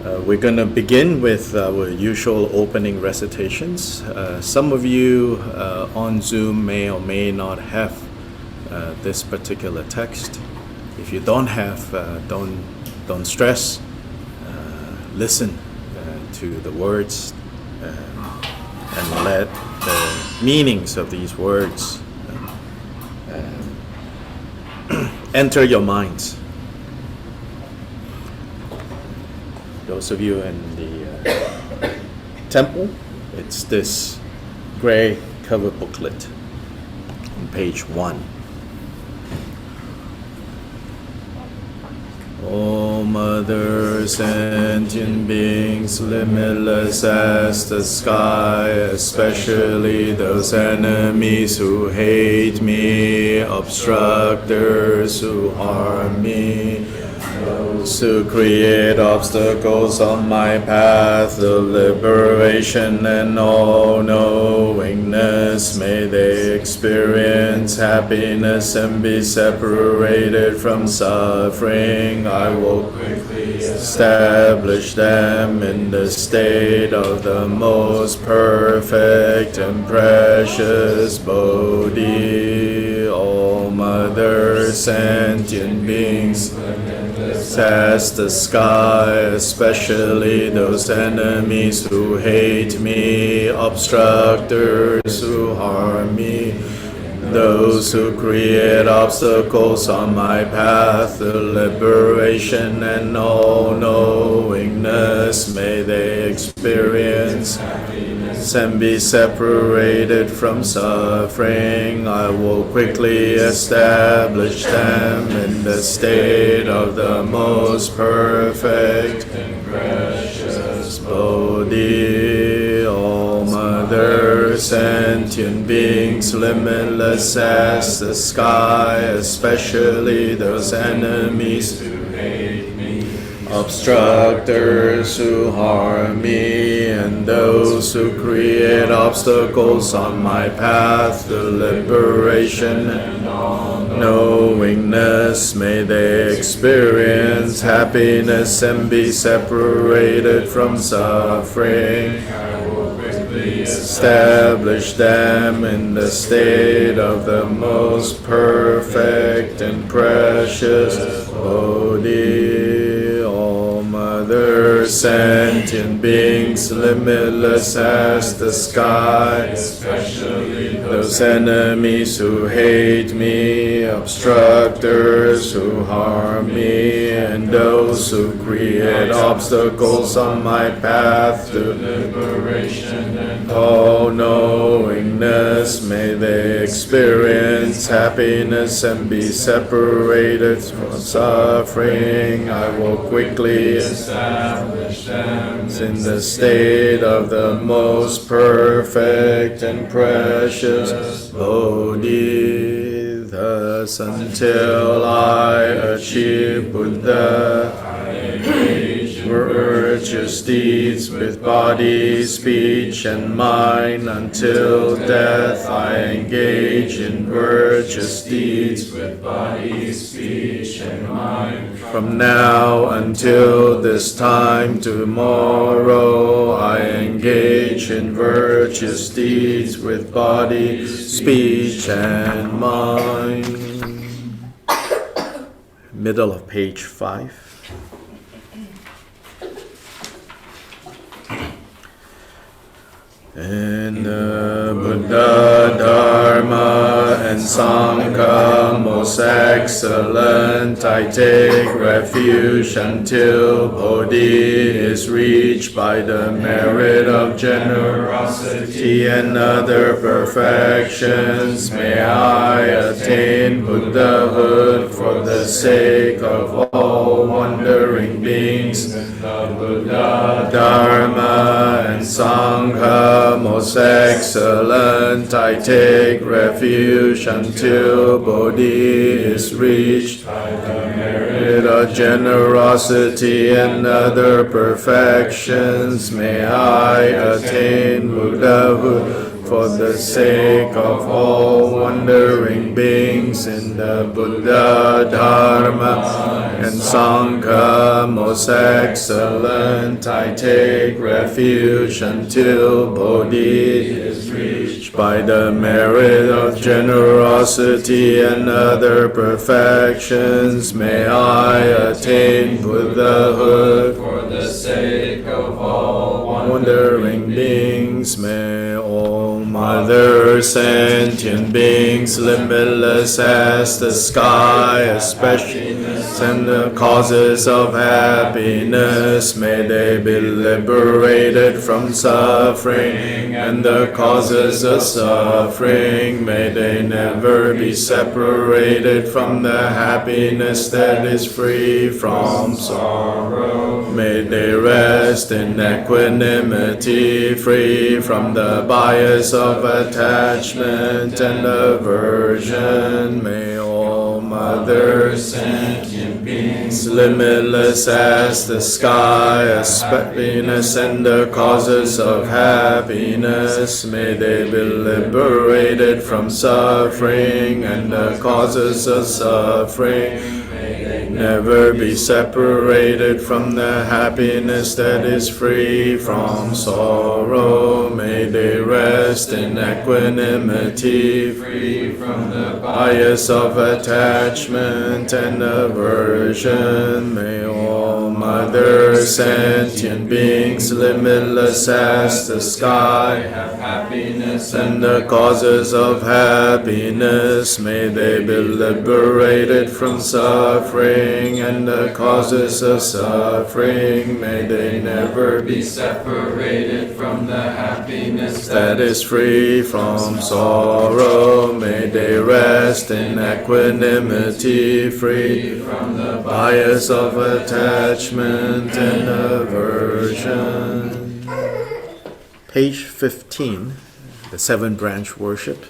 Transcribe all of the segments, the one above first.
We're going to begin with our usual opening recitations. Some of you on Zoom may or may not have this particular text. If you don't have, don't stress. Listen to the words and let the meanings of these words enter your minds. Those of you in the temple, it's this gray cover booklet on page 1. O Mother, sentient beings, limitless as the sky, especially those enemies who hate me, obstructors who harm me, those who create obstacles on my path of liberation and all-knowingness, may they experience happiness and be separated from suffering. I will quickly establish them in the state of the most perfect and precious Bodhi. O Mother, sentient beings, as the sky, especially those enemies who hate me, obstructors who harm me, those who create obstacles on my path of liberation and all-knowingness, may they experience happiness and be separated from suffering. I will quickly establish them in the state of the most perfect and precious Bodhi. O Mother, sentient beings, limitless as the sky, especially those enemies who hate me, obstructors who harm me, and those who create obstacles on my path to liberation and all-knowingness, may they experience happiness and be separated from suffering. Establish them in the state of the most perfect and precious Bodhi. O Mother, sentient beings, limitless as the sky, especially those enemies who hate me, obstructors who harm me, and those who create obstacles on my path to liberation and all-knowingness, may they experience happiness and be separated from suffering. I will quickly establish them in the state of the most perfect and precious Bodhi. Thus, until I achieve Buddha, I engage in virtuous deeds with body, speech, and mind. Until death, I engage in virtuous deeds with body, speech, and mind. From now until this time tomorrow, I engage in virtuous deeds with body, speech, and mind. Middle of page 5. In the Buddha, Dharma, and Sangha, most excellent, I take refuge until Bodhi is reached by the merit of generosity and other perfections. May I attain Buddhahood for the sake of all wandering beings. In the Buddha, Dharma, and Sangha, most excellent, I take refuge until Bodhi is reached by the merit of generosity and other perfections. May I attain Buddhahood for the sake of all wandering beings. In the Buddha, Dharma, and Sangha most excellent. I take refuge until Bodhi is reached. By the merit of generosity and other perfections, may I attain Buddhahood for the sake of all wandering beings. May all Mother sentient beings, limitless as the sky, especially and the causes of happiness, may they be liberated from suffering, and the causes of suffering, may they never be separated from the happiness that is free from sorrow. May they rest in equanimity, free from the bias of attachment and aversion. May all Mother sentient beings, limitless as the sky, as happiness and the causes of happiness, may they be liberated from suffering, and the causes of suffering, may they never be separated from the happiness that is free from sorrow. May they rest in equanimity, free from the bias of attachment and aversion. May all Mother sentient beings, limitless as the sky, have happiness, and the causes of happiness, may they be liberated from suffering, and the causes of suffering, may they never be separated from the happiness that is free from sorrow. May they rest in equanimity, free from the bias of attachment and aversion. Page 15, the seven branch worship.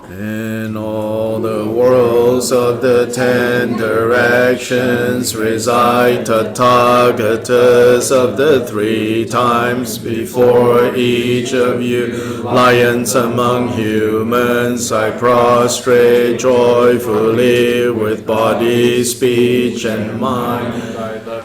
In all the worlds of the 10 directions reside Tathagatas of the 3 times before each of you. Lions among humans, I prostrate joyfully with body, speech, and mind.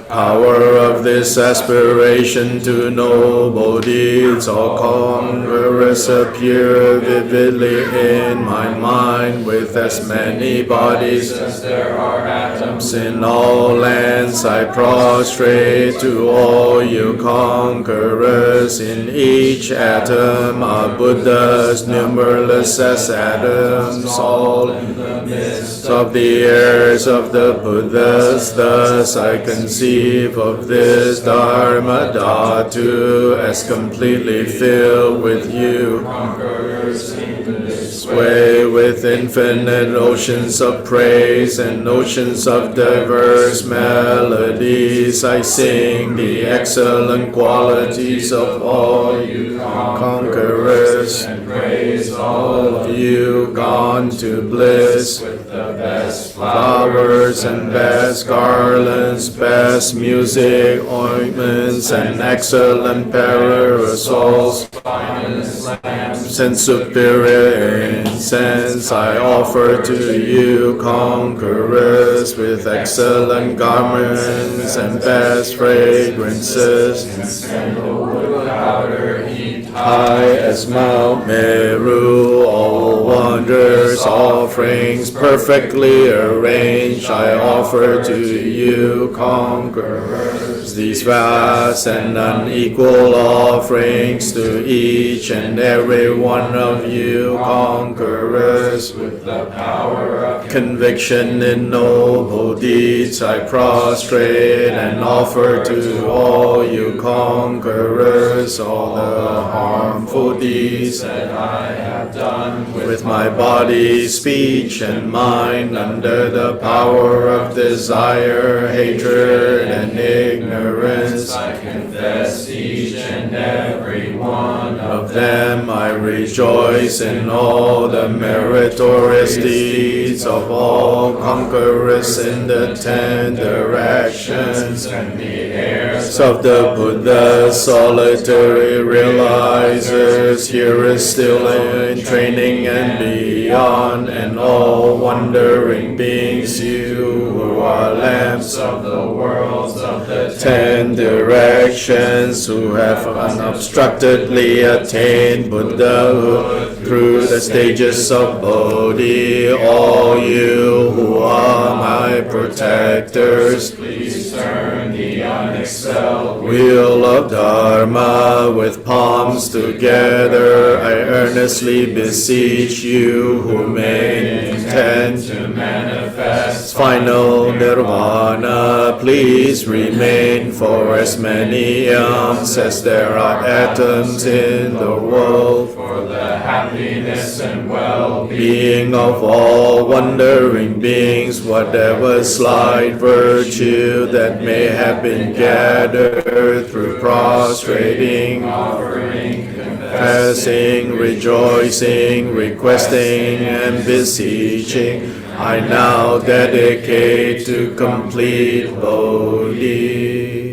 Power of this aspiration to noble deeds, all congruous appear vividly in my mind, with as many bodies as there are atoms in all lands. I prostrate to all you conquerors. In each atom are Buddhas, numberless as atoms, all in the midst of the heirs of the Buddhas. Thus I conceive of this Dharma Dhatu as completely filled with you, conquerors in this way, with infinite oceans of praise and oceans of diverse melodies. I sing the excellent qualities of all you conquerors, and praise all of you gone to bliss, with the best flowers and best garlands, best music, ointments, and excellent parasols, finest lamps, and superior incense. I offer to you, conquerors, with excellent garments and best fragrances, and sandalwood powder heaped high as Mount Meru. All wonders, offerings perfectly arranged, I offer to you, conquerors, these vast and unequal offerings to each and every one of you, conquerors, with the power of conviction in noble deeds. I prostrate and offer to all you conquerors all the harmful deeds that I have done with my body, speech, and mind, under the power of desire, hatred, and ignorance. I confess each and every one of them. I rejoice in all the meritorious deeds of all conquerors in the 10 directions and the heirs of the Buddha, solitary realizers, hearers still in training and beyond, and all wandering beings, you who are lamps of the worlds of the 10 directions, who have unobstructedly attained Buddhahood through the stages of Bodhi. All you who are my protectors, please turn the unexcelled wheel of Dharma with palms together. I earnestly beseech you who may intend to manifest final nirvana, please remain for as many eons as there are atoms in the world, for the happiness and well-being being of all wandering beings, whatever slight virtue that may have been gathered through prostrating, offering, confessing, rejoicing, requesting, and beseeching, I now dedicate to complete Bodhi.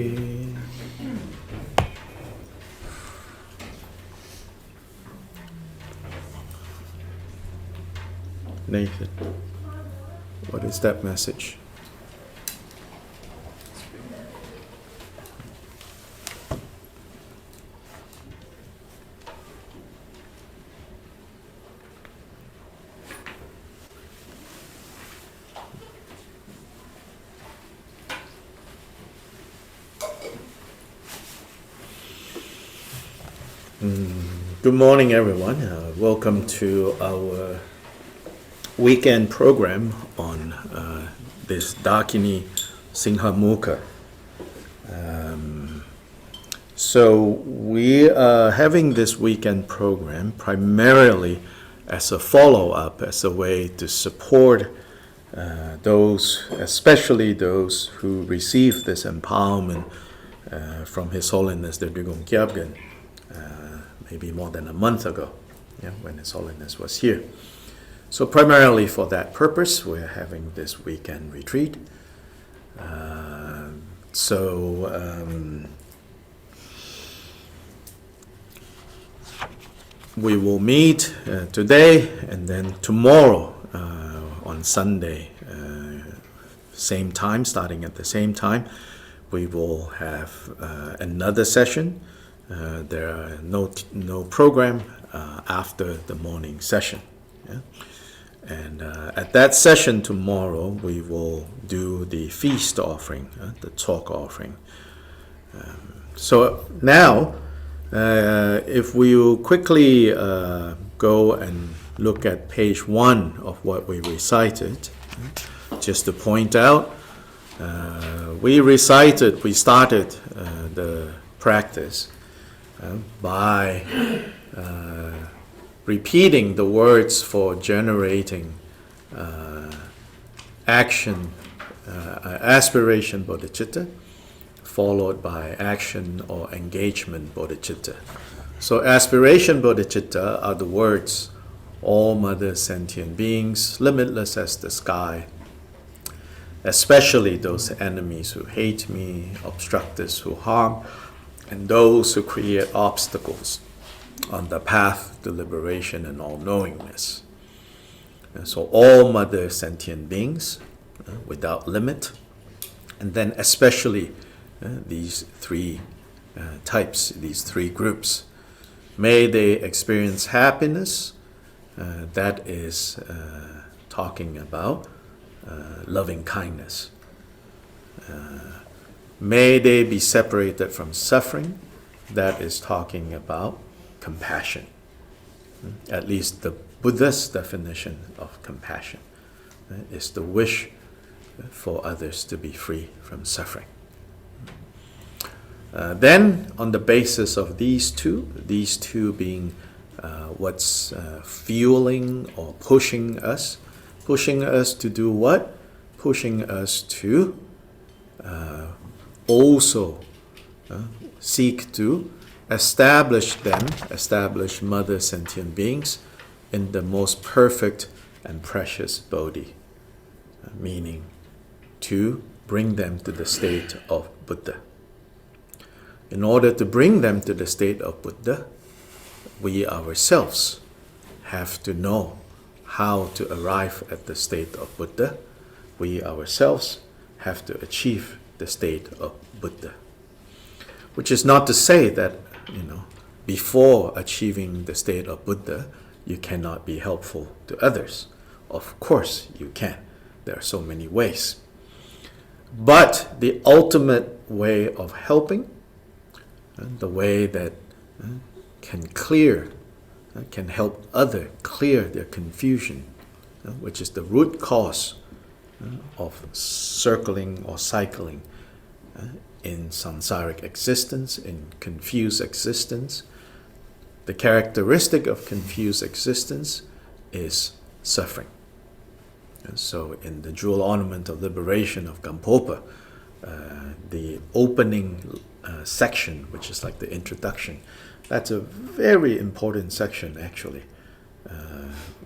Nathan, what is that message? Good morning, everyone. Welcome to our weekend program on this Dakini Simhamukha. So we are having this weekend program primarily as a follow-up, as a way to support those, especially those who receive this empowerment from His Holiness the Drigong Kyabgen maybe more than a month ago, when His Holiness was here. So primarily for that purpose, we're having this weekend retreat. We will meet today and then tomorrow on Sunday, same time, starting at the same time. We will have another session. There are no program after the morning session. And at that session tomorrow, we will do the feast offering, the talk offering. So now, if we will quickly go and look at page 1 of what we recited, just to point out, we started the practice by repeating the words for generating action, aspiration bodhicitta, followed by action or engagement bodhicitta. So aspiration bodhicitta are the words, all mother sentient beings, limitless as the sky, especially those enemies who hate me, obstructors who harm, and those who create obstacles on the path to liberation and all-knowingness. And so all mother sentient beings, without limit, and then especially these three types, these three groups. May they experience happiness, that is talking about loving kindness. May they be separated from suffering, that is talking about compassion. At least the Buddha's definition of compassion is the wish for others to be free from suffering. Then, on the basis of these two being what's fueling or pushing us to do what? Pushing us to also seek to establish mother sentient beings in the most perfect and precious bodhi, meaning to bring them to the state of Buddha. In order to bring them to the state of Buddha, we ourselves have to know how to arrive at the state of Buddha. We ourselves have to achieve the state of Buddha. Which is not to say that, before achieving the state of Buddha, you cannot be helpful to others. Of course you can. There are so many ways. But the ultimate way of helping, the way that can help others clear their confusion, which is the root cause of circling or cycling in samsaric existence, in confused existence. The characteristic of confused existence is suffering. And so in the jewel ornament of liberation of Gampopa, the opening section, which is like the introduction, that's a very important section actually,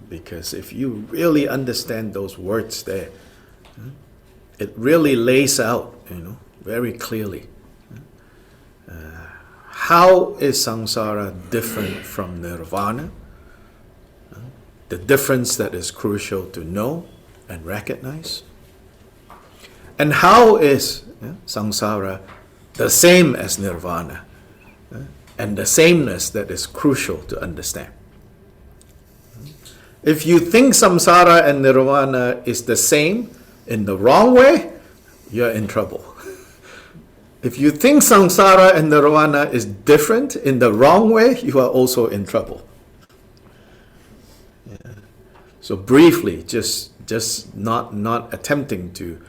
because if you really understand those words there, it really lays out, very clearly. How is samsara different from nirvana? The difference that is crucial to know and recognize. And how is samsara the same as nirvana? And the sameness that is crucial to understand. If you think samsara and nirvana is the same in the wrong way, you're in trouble. If you think samsara and nirvana is different in the wrong way, you are also in trouble. Yeah. So briefly, just not attempting to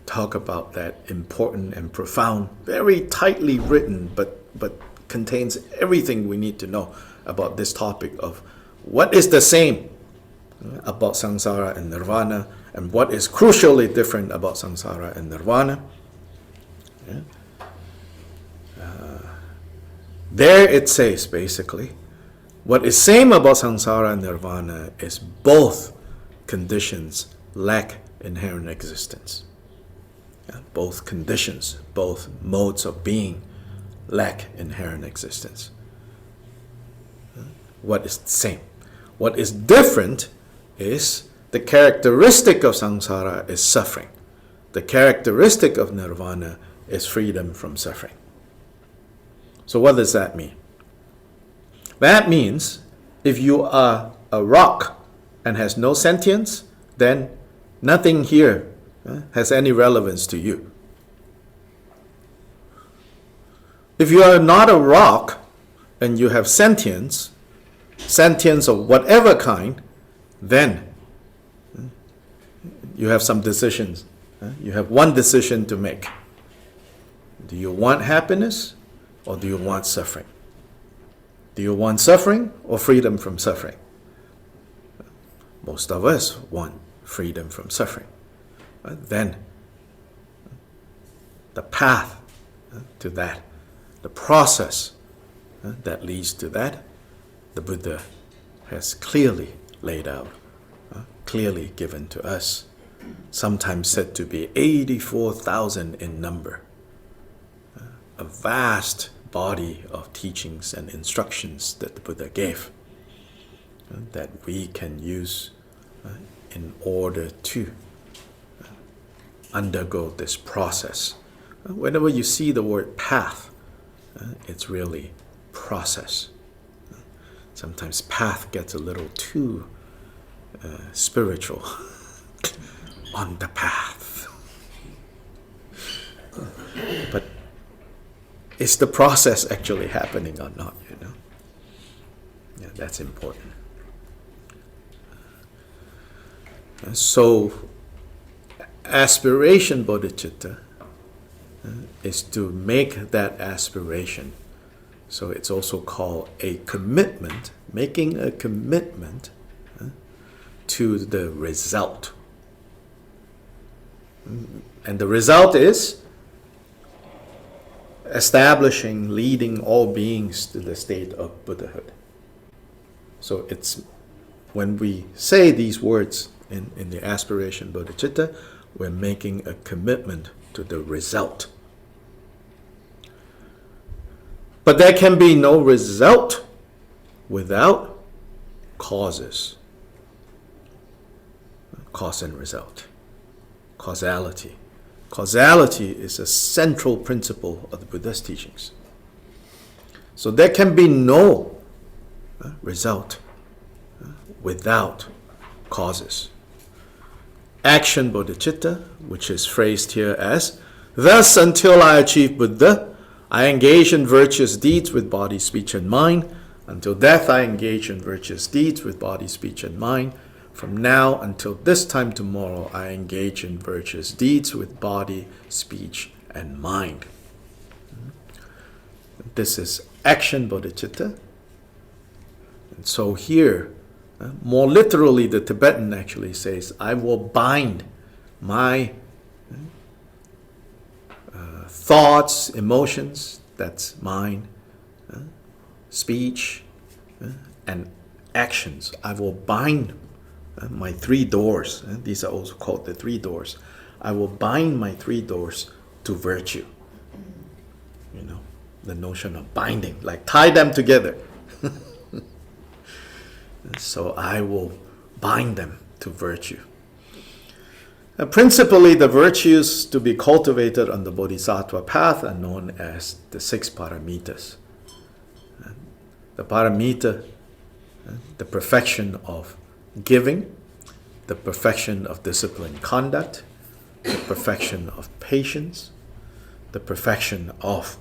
talk about that important and profound, very tightly written, but contains everything we need to know about this topic of what is the same about samsara and nirvana, and what is crucially different about samsara and nirvana. Yeah. There it says basically, what is same about samsara and nirvana is both conditions lack inherent existence. Yeah. Both conditions, both modes of being lack inherent existence. What is the same? What is different is the characteristic of samsara is suffering. The characteristic of nirvana is freedom from suffering. So what does that mean? That means if you are a rock and has no sentience, then nothing here has any relevance to you. If you are not a rock and you have sentience of whatever kind, then you have some decisions. You have one decision to make. Do you want happiness or do you want suffering? Do you want suffering or freedom from suffering? Most of us want freedom from suffering. Then the path to that, the process that leads to that, the Buddha has clearly laid out, clearly given to us, sometimes said to be 84,000 in number. A vast body of teachings and instructions that the Buddha gave that we can use in order to undergo this process. Whenever you see the word path, it's really process. Sometimes path gets a little too spiritual. On the path. But is the process actually happening or not, Yeah, that's important. So, aspiration bodhicitta is to make that aspiration. So it's also called a commitment, making a commitment to the result. And the result is establishing, leading all beings to the state of Buddhahood. So it's when we say these words in the aspiration bodhicitta, we're making a commitment to the result. But there can be no result without causes. Cause and result. Causality. Causality is a central principle of the Buddha's teachings. So there can be no result without causes. Action bodhicitta, which is phrased here as, thus until I achieve Buddha, I engage in virtuous deeds with body, speech, and mind. Until death, I engage in virtuous deeds with body, speech, and mind. From now until this time tomorrow, I engage in virtuous deeds with body, speech, and mind. This is action bodhicitta. And so here, more literally, the Tibetan actually says, I will bind my thoughts, emotions, that's mind, speech, and actions. I will bind my three doors. These are also called the three doors. I will bind my three doors to virtue. You know, the notion of binding, like tie them together. So I will bind them to virtue. Principally, the virtues to be cultivated on the Bodhisattva path are known as the 6 paramitas. The paramita, the perfection of giving, the perfection of disciplined conduct, the perfection of patience, the perfection of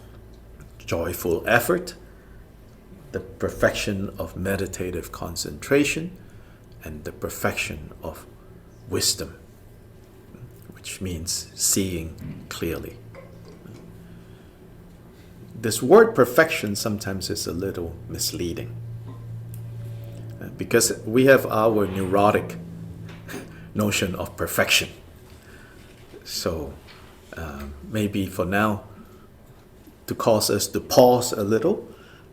joyful effort, the perfection of meditative concentration, and the perfection of wisdom, which means seeing clearly. This word perfection sometimes is a little misleading because we have our neurotic notion of perfection. So maybe for now, to cause us to pause a little,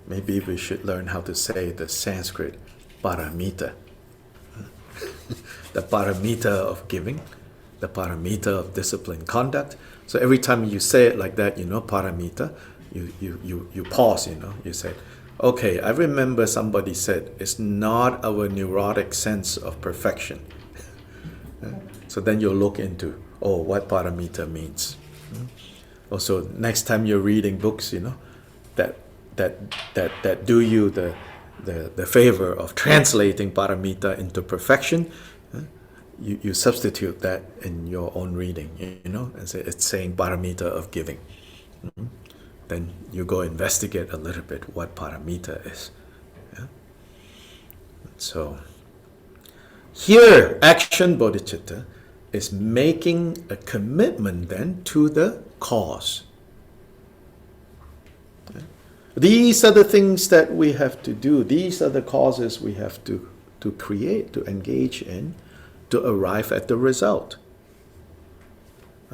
maybe we should learn how to say the Sanskrit paramita. The paramita of giving, the paramita of disciplined conduct. So every time you say it like that, paramita, you pause, you say, okay, I remember somebody said, it's not our neurotic sense of perfection. So then you'll look into, what paramita means. Also, next time you're reading books, that do you the favor of translating paramita into perfection, you substitute that in your own reading, and say it's saying paramita of giving. Then you go investigate a little bit what paramita is. Yeah? So here, action bodhicitta is making a commitment then to the cause. These are the things that we have to do. These are the causes we have to create, to engage in, to arrive at the result.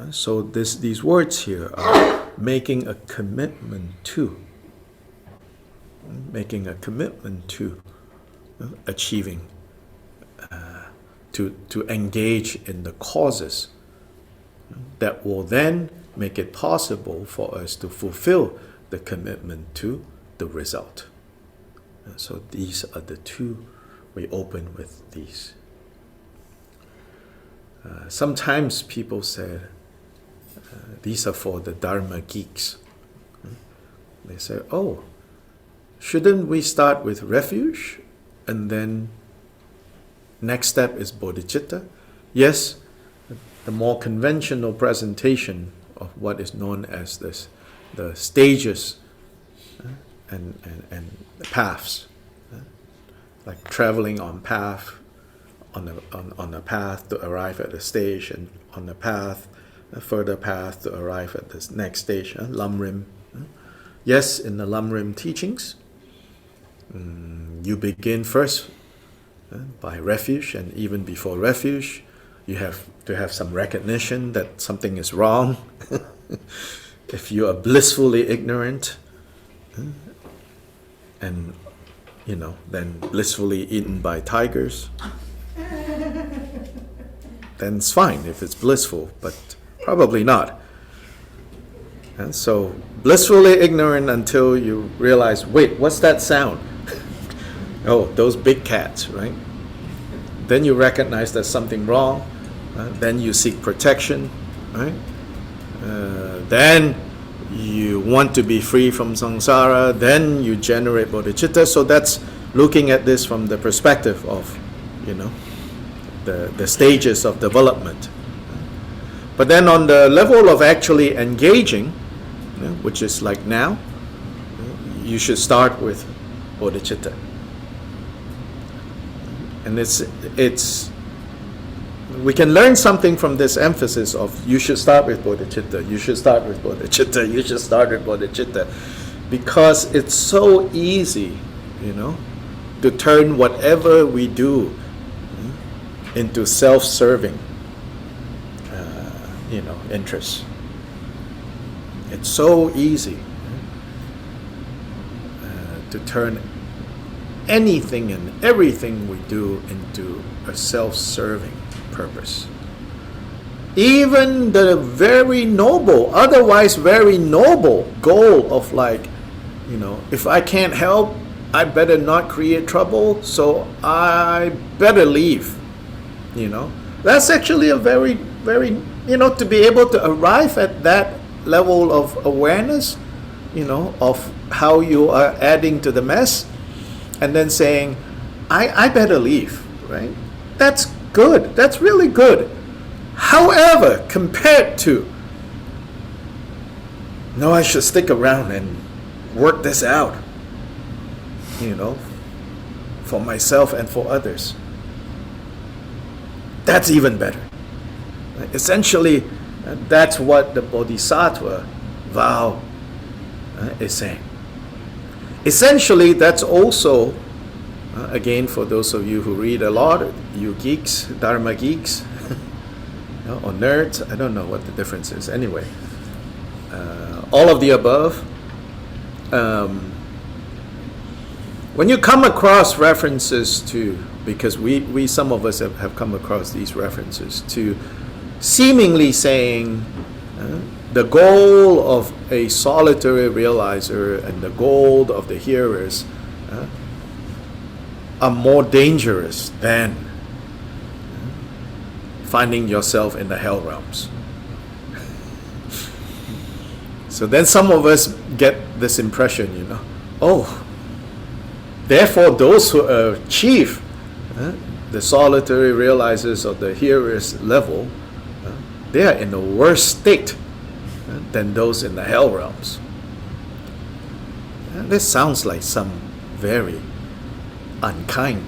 So these words here are making a commitment to. Making a commitment to achieving, to engage in the causes that will then make it possible for us to fulfill the commitment to the result. So these are the two. We open with these. Sometimes people say these are for the Dharma geeks. They say, shouldn't we start with refuge and then next step is bodhicitta? Yes, the more conventional presentation of what is known as the stages and the paths, like traveling on path, on a path to arrive at a stage, and on a path, a further path to arrive at this next stage, Lamrim. Yes, in the Lamrim teachings, you begin first by refuge, and even before refuge, you have to have some recognition that something is wrong. If you are blissfully ignorant, and then blissfully eaten by tigers, then it's fine if it's blissful, but probably not. And so blissfully ignorant until you realize, wait, what's that sound? Oh, those big cats, right? Then you recognize there's something wrong. Then you seek protection, right? Then you want to be free from samsara. Then you generate bodhicitta. So that's looking at this from the perspective of, the stages of development. But then on the level of actually engaging, which is like now, you should start with bodhicitta. And we can learn something from this emphasis of you should start with bodhicitta, you should start with bodhicitta, you should start with bodhicitta, because it's so easy, to turn whatever we do into self-serving, interests. It's so easy to turn anything and everything we do into a self-serving purpose. Even the otherwise very noble goal of if I can't help, I better not create trouble, so I better leave. That's actually a very, very, to be able to arrive at that level of awareness, of how you are adding to the mess, and then saying, I better leave, right? That's good. That's really good. However, compared to, no, I should stick around and work this out, for myself and for others. That's even better. Essentially, that's what the Bodhisattva vow is saying. Essentially, that's also, again, for those of you who read a lot, you geeks, Dharma geeks, or nerds, I don't know what the difference is. Anyway, all of the above. When you come across references to, because we some of us have come across these references to seemingly saying the goal of a solitary realizer and the goal of the hearers are more dangerous than finding yourself in the hell realms. So then some of us get this impression, therefore those who achieve the solitary realizers of the hearers level, they are in a worse state than those in the hell realms. This sounds like some very unkind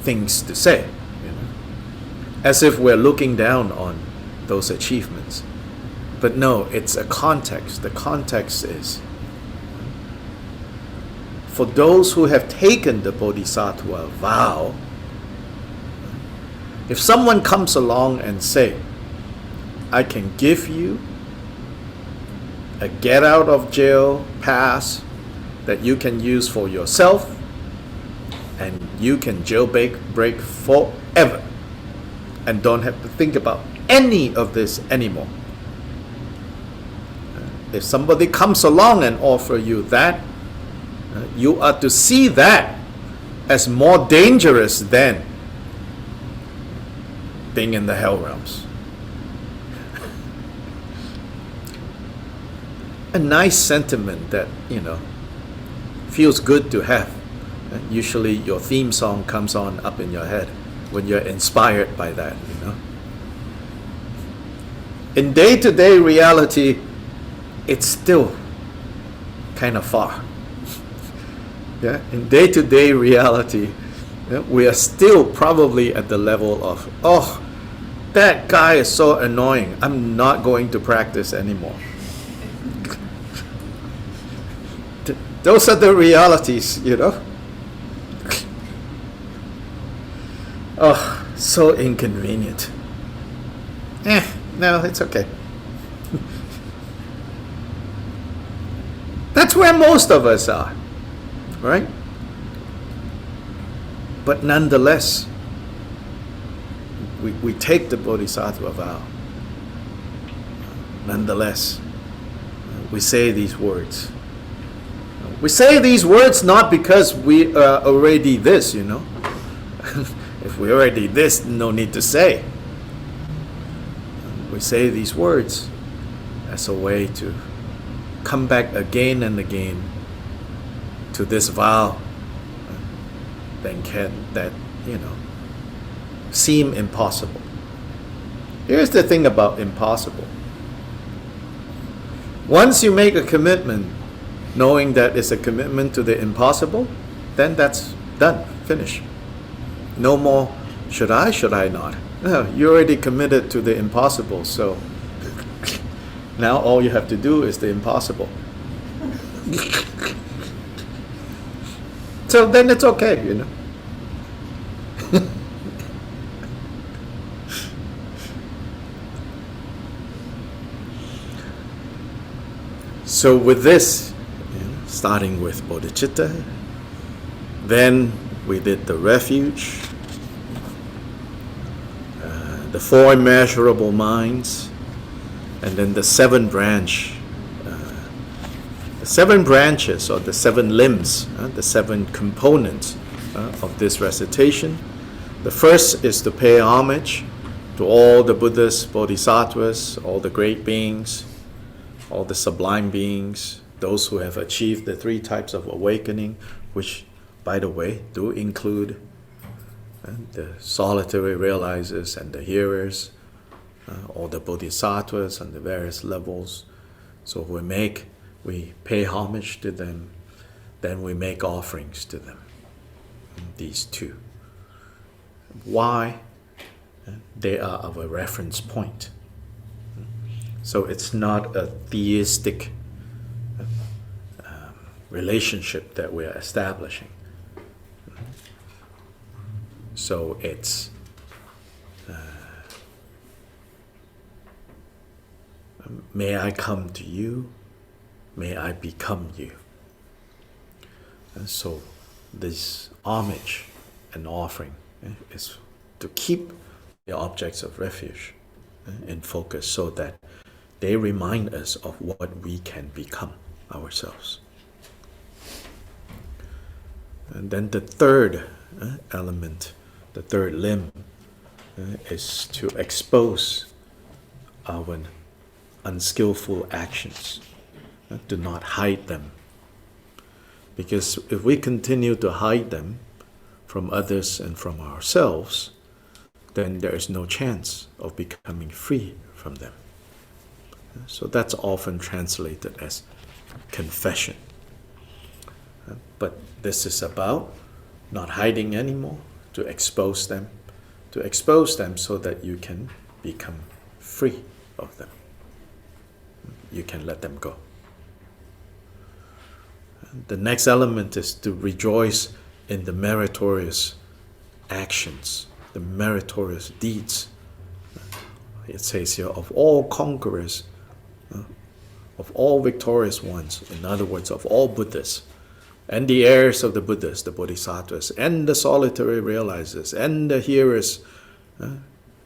things to say, as if we're looking down on those achievements. But no, it's a context. The context is for those who have taken the Bodhisattva vow. If someone comes along and say, I can give you a get out of jail pass that you can use for yourself, and you can jailbreak forever and don't have to think about any of this anymore. If somebody comes along and offer you that, you are to see that as more dangerous than being in the hell realms. A nice sentiment that, feels good to have. Usually your theme song comes on up in your head when you're inspired by that, In day-to-day reality, it's still kind of far. Yeah, in day-to-day reality, we are still probably at the level of, that guy is so annoying, I'm not going to practice anymore. Those are the realities, Oh, so inconvenient. No, it's okay. That's where most of us are, right? But nonetheless, we take the Bodhisattva vow. Nonetheless, we say these words. We say these words not because we are already this, If we already this, no need to say. We say these words as a way to come back again and again to this vow that seem impossible. Here's the thing about impossible. Once you make a commitment, knowing that it's a commitment to the impossible, then that's done, finished. No more, should I not? No, you already committed to the impossible, so now all you have to do is the impossible. So then it's okay, So with this, starting with bodhicitta, then we did the refuge, the four immeasurable minds, and then the seven branches or the seven limbs, the seven components of this recitation. The first is to pay homage to all the Buddhas, Bodhisattvas, all the great beings, all the sublime beings, those who have achieved the three types of awakening, which, by the way, do include the solitary realizers and the hearers, all the bodhisattvas on the various levels. So we pay homage to them, then we make offerings to them. These two. Why? They are of a reference point. So it's not a theistic relationship that we're establishing. So it's may I come to you, may I become you. And so this homage and offering is to keep the objects of refuge in focus so that they remind us of what we can become ourselves. And then the third element, the third limb, is to expose our unskillful actions, to not hide them. Because if we continue to hide them from others and from ourselves, then there is no chance of becoming free from them. So that's often translated as confession. But this is about not hiding anymore, to expose them so that you can become free of them. You can let them go. The next element is to rejoice in the meritorious actions, the meritorious deeds. It says here, of all conquerors, of all victorious ones, in other words, of all Buddhas, and the heirs of the Buddhas, the Bodhisattvas, and the solitary realizers, and the hearers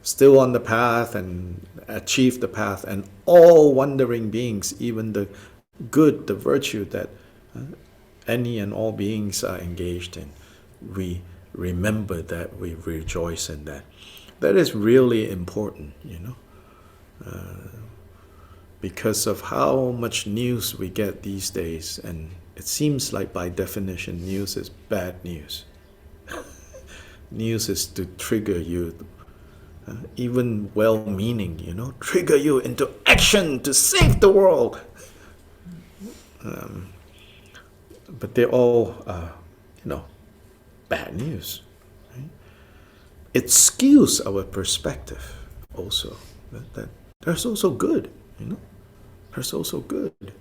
still on the path and achieve the path, and all wandering beings, even the good, the virtue that any and all beings are engaged in. We remember that, we rejoice in that. That is really important, because of how much news we get these days, and it seems like by definition news is bad news. News is to trigger you, even well-meaning, trigger you into action to save the world. But they're all, bad news. Right? It skews our perspective also. That there's also good, There's also good.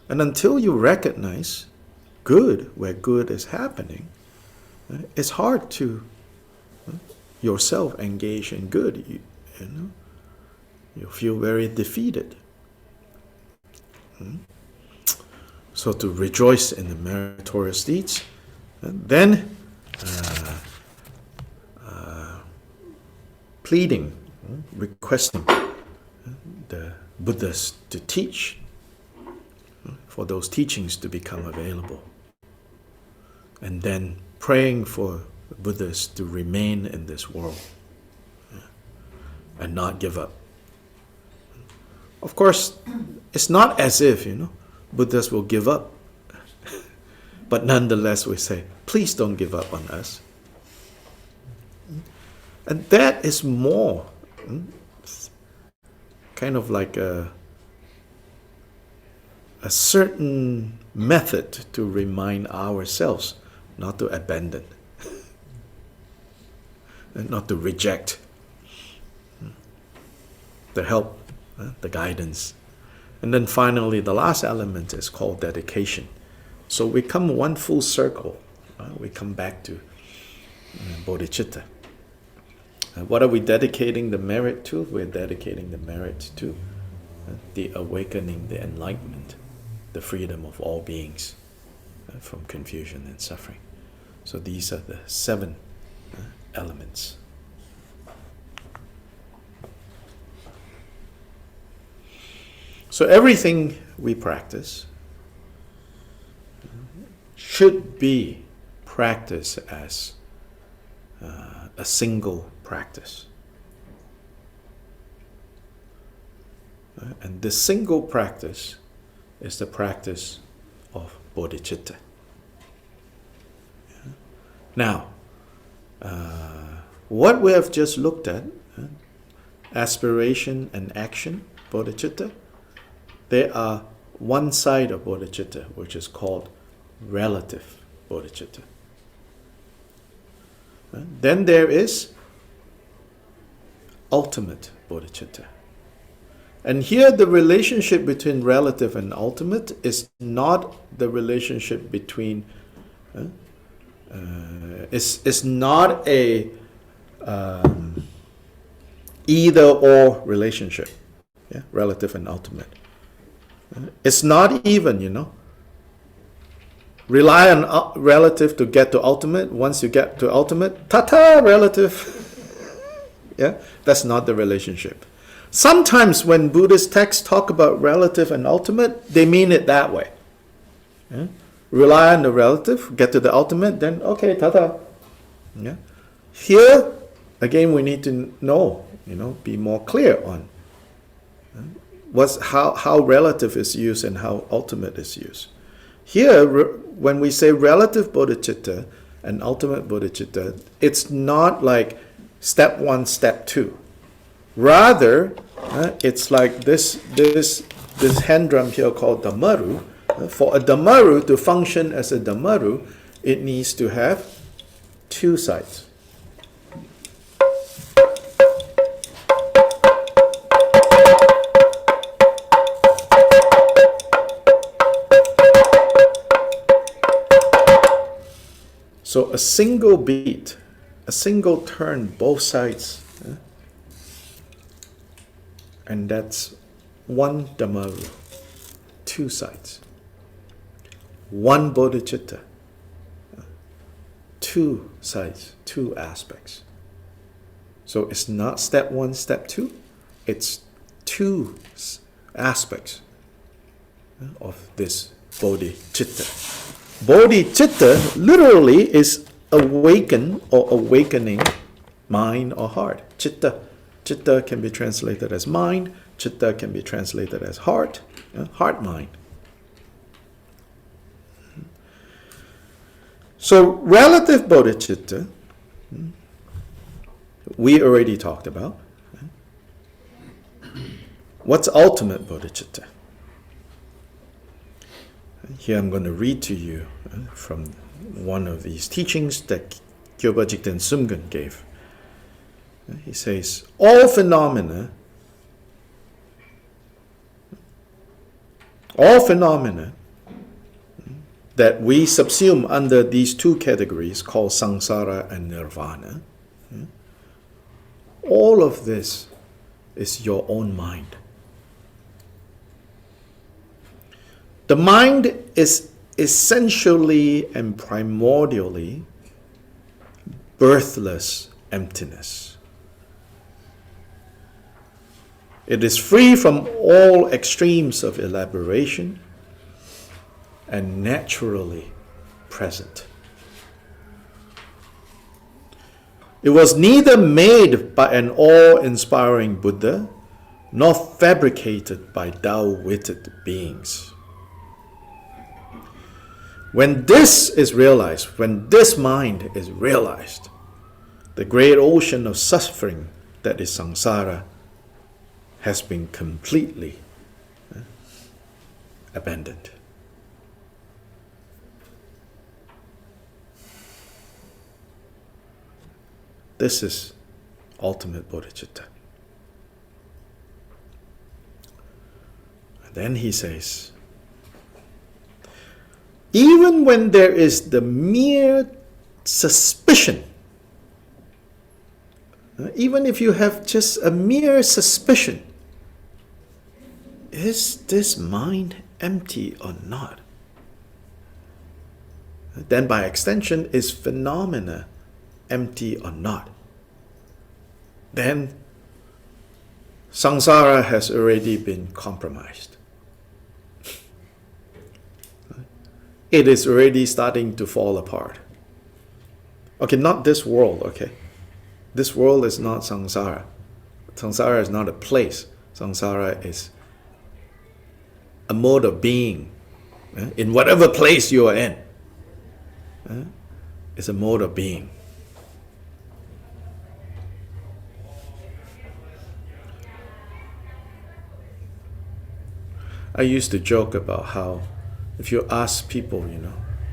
And until you recognize good where good is happening, it's hard to yourself engage in good. You feel very defeated. So to rejoice in the meritorious deeds, and then pleading, requesting the Buddhas to teach, for those teachings to become available. And then praying for the Buddhas to remain in this world and not give up. Of course, it's not as if, Buddhas will give up. But nonetheless, we say, please don't give up on us. And that is more kind of like a certain method to remind ourselves not to abandon, and not to reject the help, the guidance. And then finally, the last element is called dedication. So we come one full circle. We come back to bodhicitta. What are we dedicating the merit to? We're dedicating the merit to the awakening, the enlightenment, the freedom of all beings from confusion and suffering. So these are the 7 elements. So everything we practice should be practiced as a single practice. And the single practice is the practice of bodhicitta. Now, what we have just looked at, aspiration and action, bodhicitta, they are one side of bodhicitta, which is called relative bodhicitta. Then there is ultimate bodhicitta. And here the relationship between relative and ultimate is not the relationship between, it's not a either or relationship, relative and ultimate. It's not even, rely on relative to get to ultimate. Once you get to ultimate, ta-ta, relative. That's not the relationship. Sometimes when Buddhist texts talk about relative and ultimate, they mean it that way. Rely on the relative, get to the ultimate, then okay, ta-ta. Here, again, we need to know, be more clear on how relative is used and how ultimate is used. Here, when we say relative bodhicitta and ultimate bodhicitta, it's not like step 1, step 2. Rather, it's like this hand drum here called Dhammaru. For a Dhammaru to function as a Dhammaru, it needs to have 2 sides. So a single beat, a single turn, both sides. And that's one Dhammaru, 2 sides. One bodhicitta, 2 sides, 2 aspects. So it's not step 1, step 2. It's 2 aspects of this bodhicitta. Bodhicitta literally is awaken or awakening mind or heart. Citta. Citta can be translated as mind. Citta can be translated as heart. Heart-mind. So relative bodhicitta, we already talked about. What's ultimate bodhicitta? Here I'm going to read to you from one of these teachings that Kyoba Jigten Sumgun gave. He says, all phenomena that we subsume under these 2 categories called samsara and nirvana, all of this is your own mind. The mind is essentially and primordially birthless emptiness. It is free from all extremes of elaboration and naturally present. It was neither made by an awe-inspiring Buddha nor fabricated by Tao-witted beings. When this is realized, when this mind is realized, the great ocean of suffering that is samsara has been completely abandoned. This is ultimate bodhicitta. And then he says, even when there is the mere suspicion, even if you have just a mere suspicion, is this mind empty or not? Then by extension, is phenomena empty or not? Then samsara has already been compromised. It is already starting to fall apart. Okay, not this world, okay? This world is not samsara. Samsara is not a place. Samsara is a mode of being. In whatever place you are in, it's a mode of being. I used to joke about how if you ask people,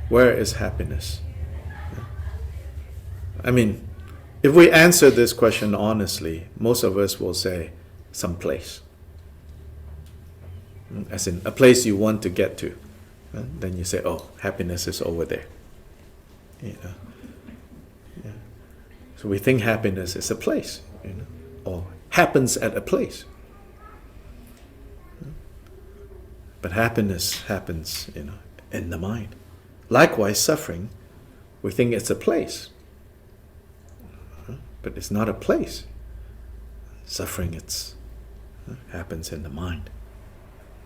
where is happiness? I mean, if we answer this question honestly, most of us will say someplace. As in a place you want to get to. Then you say, oh, happiness is over there. So we think happiness is a place, or happens at a place. But happiness happens, in the mind. Likewise, suffering, we think it's a place. But it's not a place. Suffering, happens in the mind.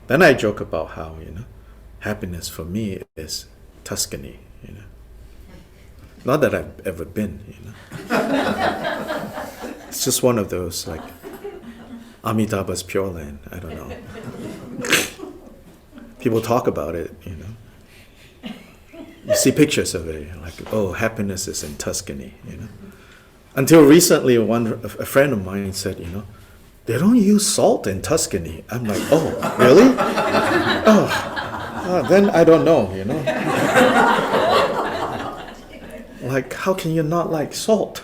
Then I joke about how, happiness for me is Tuscany, Not that I've ever been, It's just one of those, like, Amitabha's Pure Land, I don't know. People talk about it, You see pictures of it, like, oh, happiness is in Tuscany, Until recently, a friend of mine said, they don't use salt in Tuscany. I'm like, oh, really? Then I don't know, Like, how can you not like salt?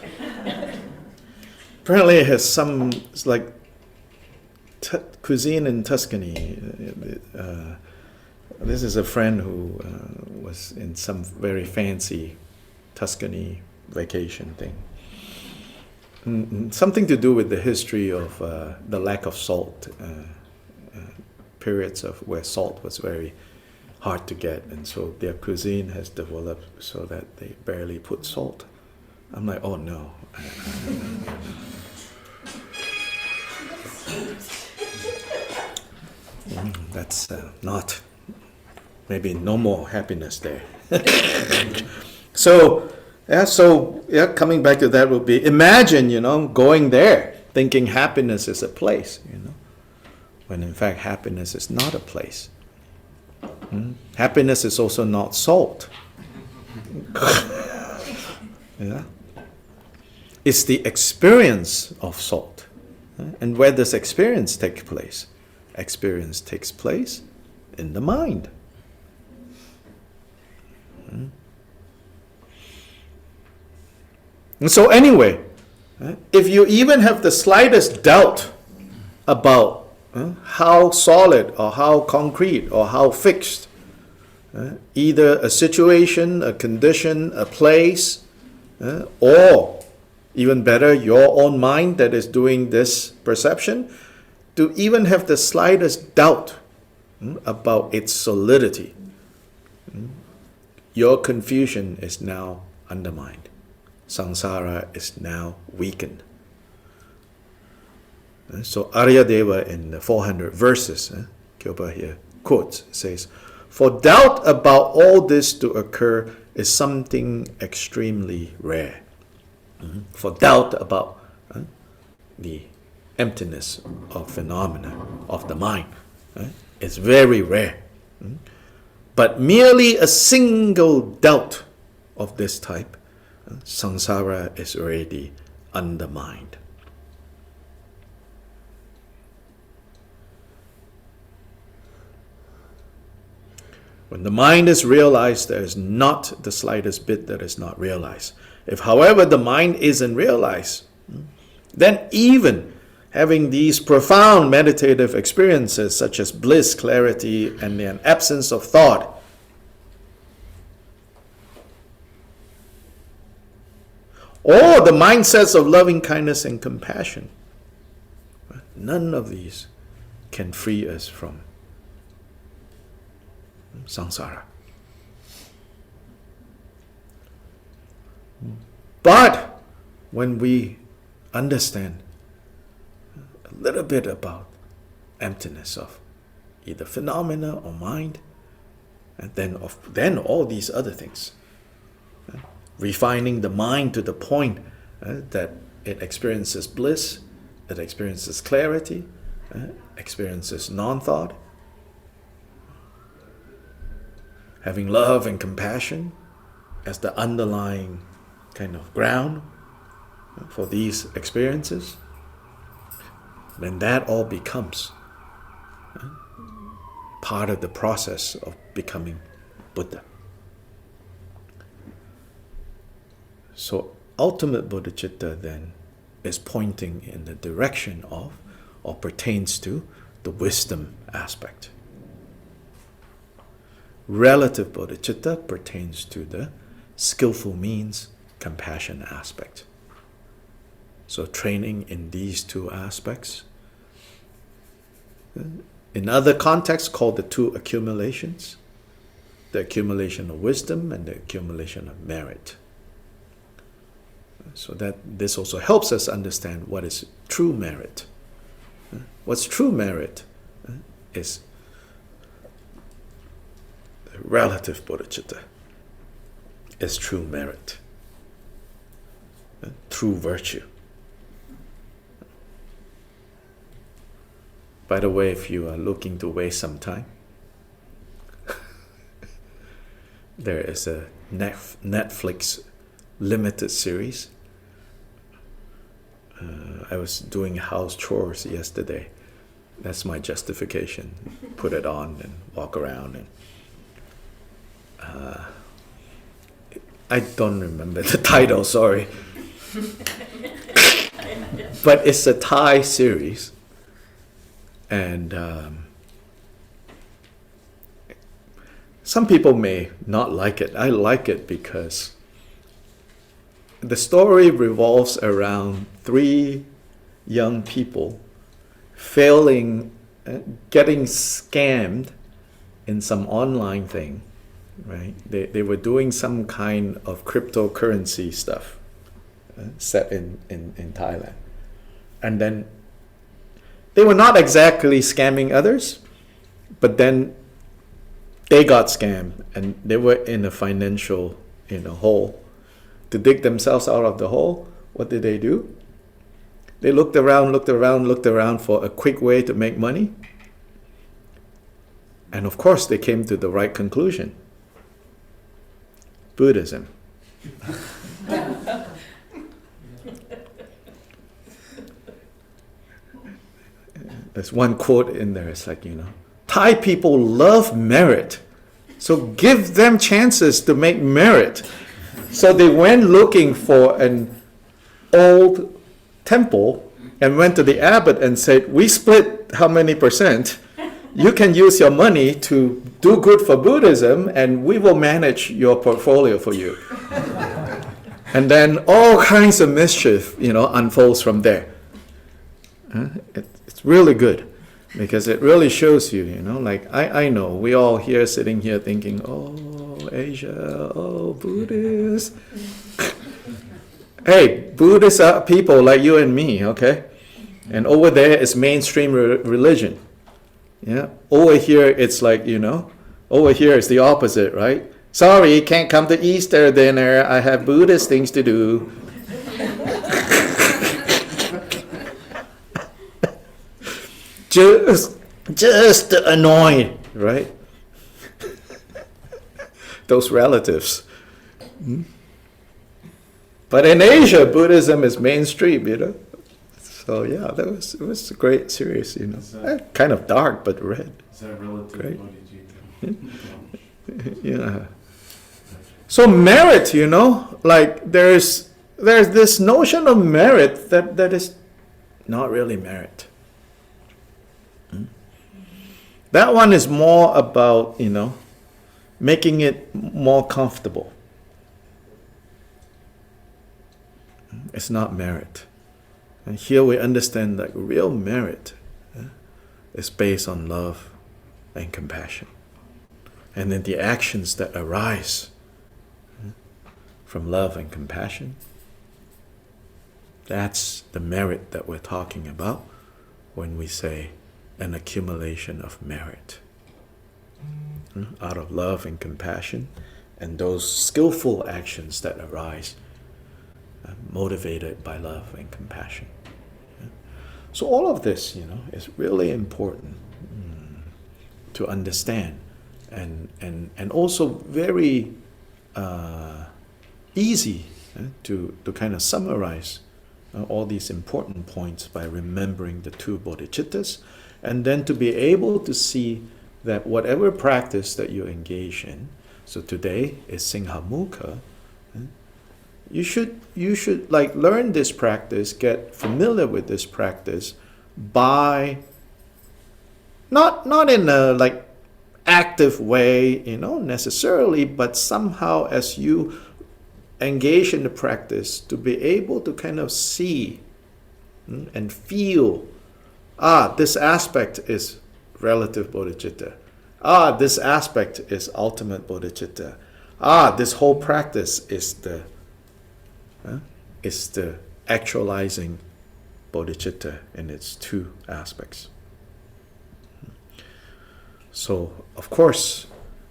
Apparently it has some, cuisine in Tuscany. This is a friend who was in some very fancy Tuscany vacation thing. Something to do with the history of the lack of salt, periods of where salt was very hard to get, and so their cuisine has developed so that they barely put salt. I'm like, oh no. That's not, maybe no more happiness there. So coming back to that would be, imagine, going there, thinking happiness is a place, when in fact happiness is not a place. Happiness is also not salt. It's the experience of salt. And where does experience take place? Experience takes place in the mind. And so anyway, if you even have the slightest doubt about how solid or how concrete or how fixed either a situation, a condition, a place, or even better, your own mind that is doing this perception, to even have the slightest doubt about its solidity, your confusion is now undermined. Samsara is now weakened. So Aryadeva in the 400 verses, Kyopa here quotes, says, "For doubt about all this to occur is something extremely rare." For doubt about the emptiness of phenomena of the mind is very rare. But merely a single doubt of this type, samsara is already undermined. When the mind is realized, there is not the slightest bit that is not realized. If, however, the mind isn't realized, then even having these profound meditative experiences such as bliss, clarity, and an absence of thought, or the mindsets of loving kindness and compassion, none of these can free us from samsara. But when we understand a little bit about emptiness of either phenomena or mind, and then all these other things, refining the mind to the point that it experiences bliss, it experiences clarity, experiences non-thought, having love and compassion as the underlying kind of ground for these experiences, then that all becomes part of the process of becoming Buddha. So ultimate bodhicitta then is pointing in the direction of, or pertains to, the wisdom aspect. Relative bodhicitta pertains to the skillful means, compassion aspect. So training in these two aspects, in other contexts called the two accumulations, the accumulation of wisdom and the accumulation of merit. So that this also helps us understand what is true merit. What's true merit is relative bodhicitta, is true merit, true virtue. By the way, if you are looking to waste some time, there is a Netflix limited series. I was doing house chores yesterday. That's my justification. Put it on and walk around. And I don't remember the title, sorry. But it's a Thai series. And some people may not like it. I like it because the story revolves around 3 young people getting scammed in some online thing, right? They were doing some kind of cryptocurrency stuff set in Thailand. And then they were not exactly scamming others, but then they got scammed and they were in a financial hole. To dig themselves out of the hole, what did they do? They looked around for a quick way to make money. And of course, they came to the right conclusion. Buddhism. There's one quote in there, it's like, Thai people love merit, so give them chances to make merit. So they went looking for an old temple and went to the abbot and said, we split how many percent? You can use your money to do good for Buddhism and we will manage your portfolio for you. And then all kinds of mischief, unfolds from there. It's really good. Because it really shows you, like I know, we all here sitting here thinking, oh, Asia, oh, Buddhists. Hey, Buddhists are people like you and me, okay? And over there is mainstream religion. Yeah. Over here it's like, over here it's the opposite, right? Sorry, can't come to Easter dinner. I have Buddhist things to do. Just annoyed, right? Those relatives. But in Asia, Buddhism is mainstream, So yeah, it was a great series, kind of dark but red. Is that relative Great. bodhicitta? Yeah. So merit, like there's this notion of merit that is not really merit. That one is more about, making it more comfortable. It's not merit. And here we understand that real merit is based on love and compassion. And then the actions that arise from love and compassion, that's the merit that we're talking about when we say an accumulation of merit. Out of love and compassion and those skillful actions that arise motivated by love and compassion. So all of this, is really important to understand and also very easy to kind of summarize all these important points by remembering the two bodhicittas, and then to be able to see that whatever practice that you engage in, so today is Simhamukha, you should like learn this practice, get familiar with this practice by not in a like active way, necessarily, but somehow as you engage in the practice to be able to kind of see and feel, this aspect is relative bodhicitta. This aspect is ultimate bodhicitta. This whole practice is the actualizing bodhicitta in its two aspects. So, of course,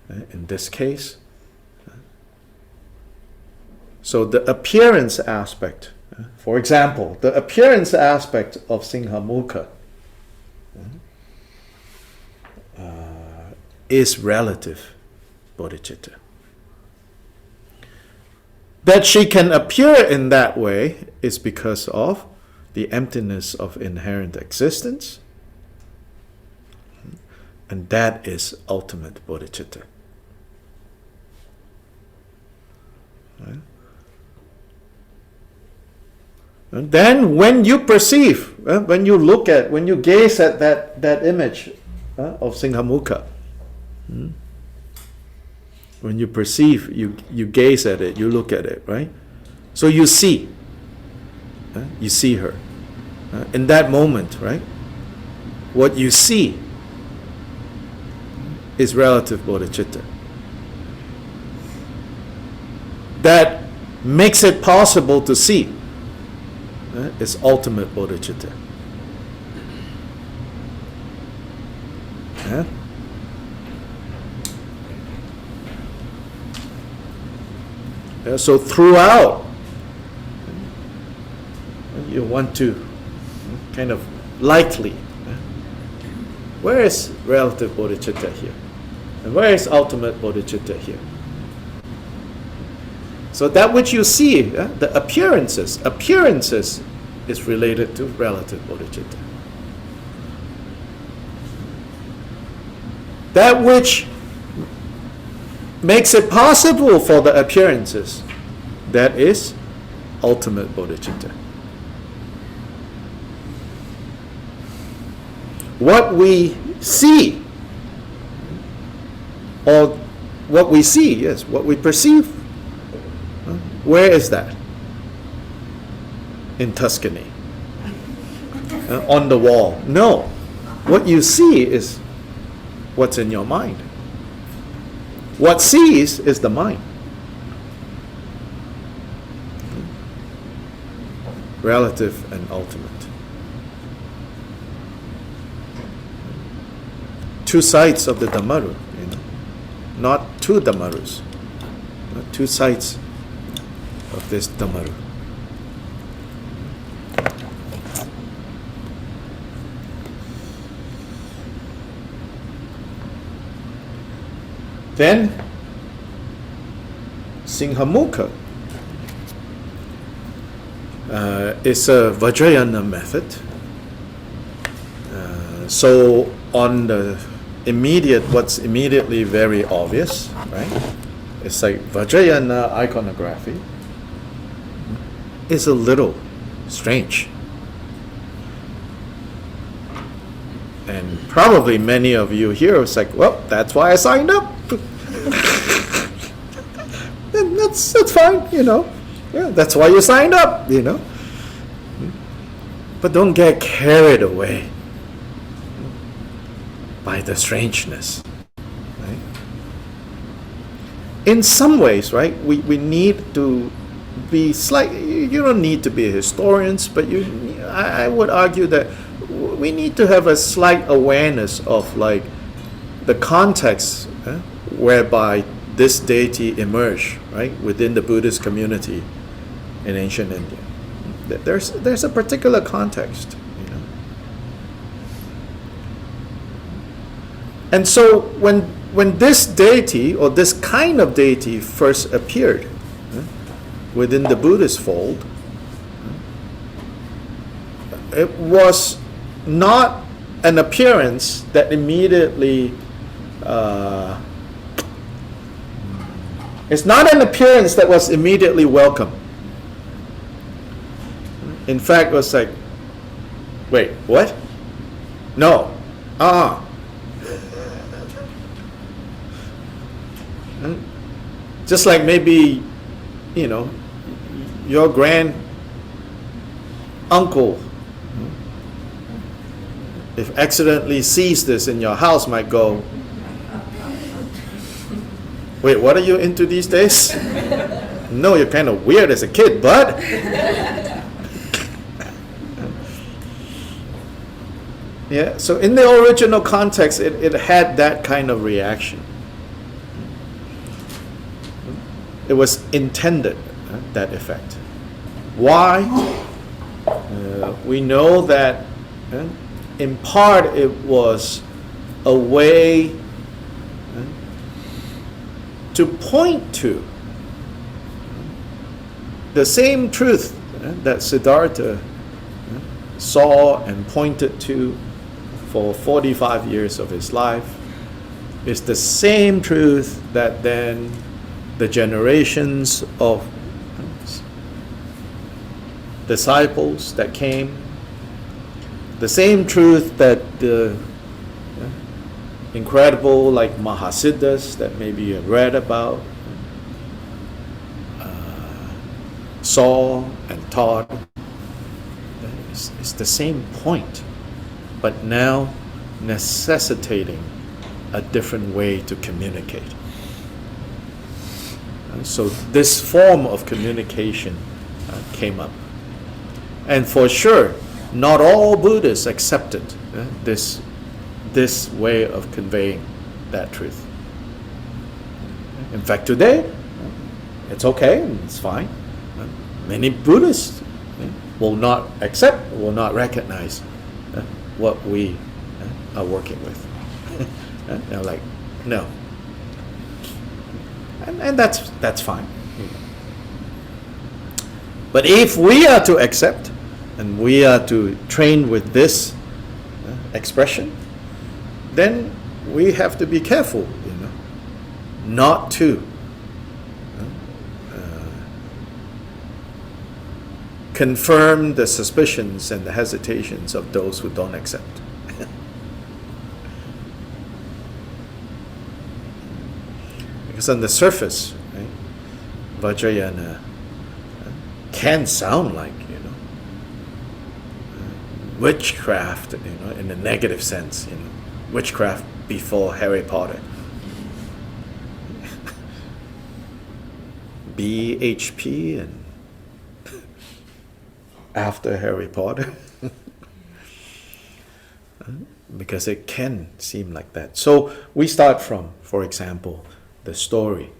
in this case, so the appearance aspect, for example, the appearance aspect of Simhamukha is relative bodhicitta. That she can appear in that way is because of the emptiness of inherent existence, and that is ultimate bodhicitta. Right? And then when you perceive, when you gaze at that image of Simhamukha, when you perceive, you gaze at it, you look at it, right? So you see her. In that moment, right? What you see is relative bodhicitta. That makes it possible to see is ultimate bodhicitta. Yeah? So throughout, you want to kind of lightly, where is relative bodhicitta here? And where is ultimate bodhicitta here? So that which you see, the appearances is related to relative bodhicitta. That which makes it possible for the appearances, that is ultimate bodhicitta. What we see, or what we see, yes, what we perceive, where is that? In Tuscany. On the wall. No. What you see is what's in your mind. What sees is the mind. Relative and ultimate. Two sides of the Dhammaru, not two Dhammarus, but two sides of this Dhammaru. Then, Simhamukha is a Vajrayana method. So on the what's immediately very obvious, right? It's like Vajrayana iconography is a little strange. And probably many of you here is like, well, that's why I signed up. And that's fine, Yeah, that's why you signed up, But don't get carried away by the strangeness. Right? In some ways, right, we need to be you don't need to be historians, but I would argue that we need to have a slight awareness of like the context whereby this deity emerged, right, within the Buddhist community in ancient India. There's a particular context, And so when this deity or this kind of deity first appeared within the Buddhist fold, it was not an appearance that immediately it's not an appearance that was immediately welcome. In fact, it was like, wait, what? No. Just like maybe, your grand uncle, if accidentally sees this in your house, might go, wait, what are you into these days? No, you're kind of weird as a kid, bud. Yeah, so in the original context, it had that kind of reaction. It was intended, that effect. Why? We know that in part it was a way to point to the same truth that Siddhartha saw and pointed to for 45 years of his life. Is the same truth that then the generations of disciples that came, the same truth that the incredible like Mahasiddhas that maybe you have read about saw and taught. It's the same point, but now necessitating a different way to communicate. So this form of communication came up. And for sure, not all Buddhists accepted this way of conveying that truth. In fact, today, it's okay, it's fine. Many Buddhists will not accept, will not recognize what we are working with. They're like, no. And that's fine. But if we are to accept and we are to train with this expression, then we have to be careful, not to confirm the suspicions and the hesitations of those who don't accept. Because on the surface, right, Vajrayana can sound like, witchcraft, in a negative sense, witchcraft before Harry Potter. BHP and after Harry Potter. Because it can seem like that. So we start from, for example, the story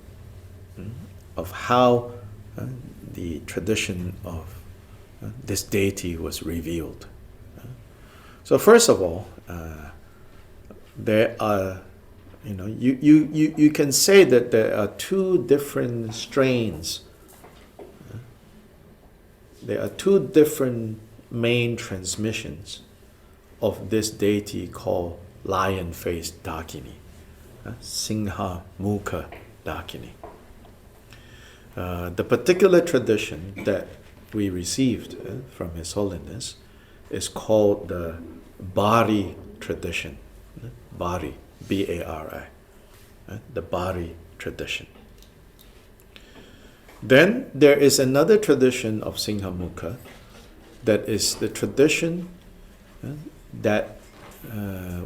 of how the tradition of this deity was revealed. So first of all, there are, you can say that there are two different strains. There are two different main transmissions of this deity called lion-faced Dakini, Simhamukha Dakini. The particular tradition that we received from His Holiness is called the Bari tradition. Bari, B-A-R-I, the Bari tradition. Then there is another tradition of Simhamukha that is the tradition that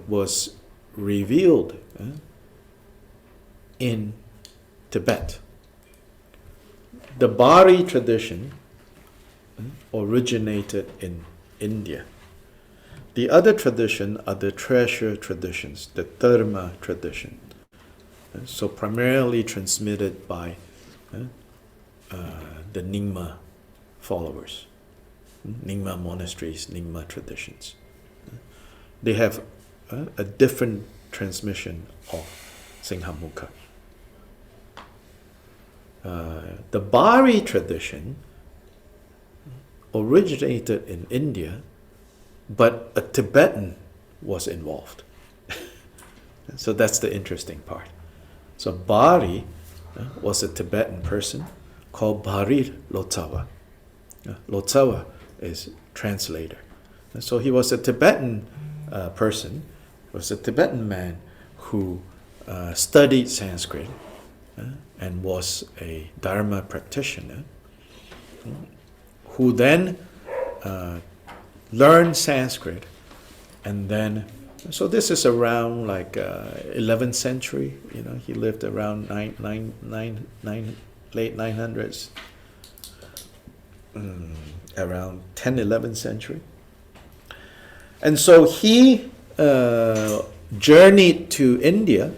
was revealed in Tibet. The Bari tradition originated in India. The other tradition are the treasure traditions, the Dharma tradition. So primarily transmitted by the Nyingma followers, Nyingma monasteries, Nyingma traditions. They have a different transmission of Simhamukha. The Bari tradition originated in India, but a Tibetan was involved. So that's the interesting part. So Bari was a Tibetan person called Bari Lotsawa. Lotsawa is translator. So he was a Tibetan person, was a Tibetan man who studied Sanskrit and was a Dharma practitioner, who then learned Sanskrit, and then, so this is around like 11th century. He lived around late 900s, around 10, 11th century. And so he journeyed to India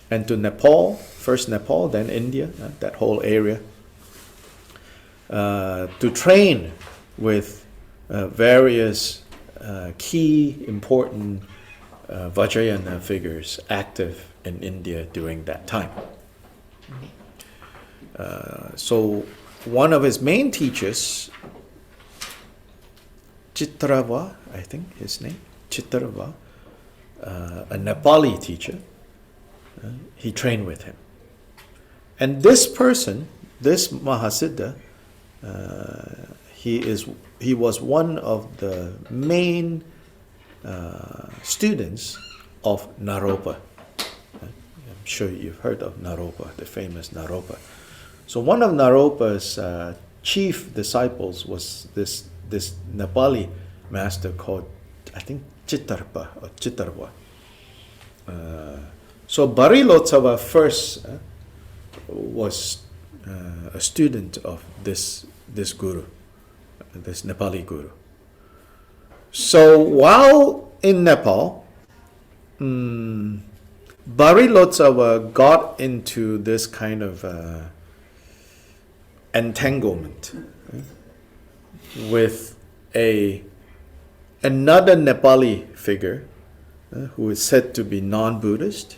and to Nepal, first Nepal, then India, that whole area, to train with various key important Vajrayana figures active in India during that time. So one of his main teachers, Chitrava, I think his name, Chitrava, a Nepali teacher, he trained with him. And this person, this Mahasiddha, he was one of the main students of Naropa. I'm sure you've heard of Naropa, the famous Naropa. So one of Naropa's chief disciples was this Nepali master called, I think, Chitarpa or Chitarva. So Bari Lotsawa first was a student of this guru, this Nepali guru. So while in Nepal, Bari Lotsawa got into this kind of entanglement with another Nepali figure who is said to be non-Buddhist.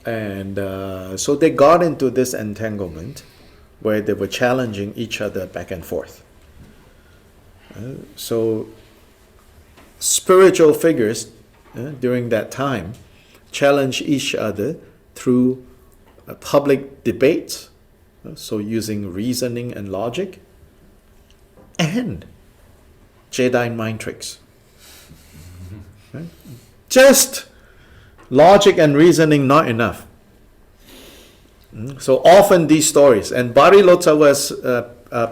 And so they got into this entanglement where they were challenging each other back and forth. So spiritual figures during that time challenged each other through public debates, so using reasoning and logic, and Jedi mind tricks. Just logic and reasoning not enough. So often these stories, and Bari Lotsawa's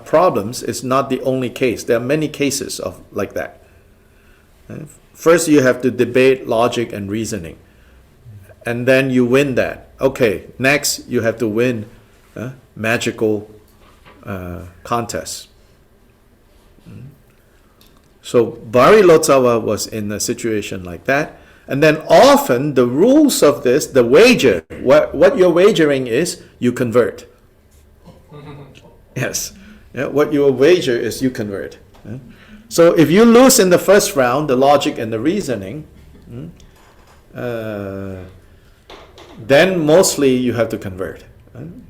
problems is not the only case. There are many cases of like that. First, you have to debate logic and reasoning, and then you win that. Okay, next you have to win magical contests. So Barilotsawa was in a situation like that. And then often the rules of this, the wager, what you're wagering is, you convert. Yes. Yeah, what your wager is, you convert. Yeah. So if you lose in the first round, the logic and the reasoning, then mostly you have to convert.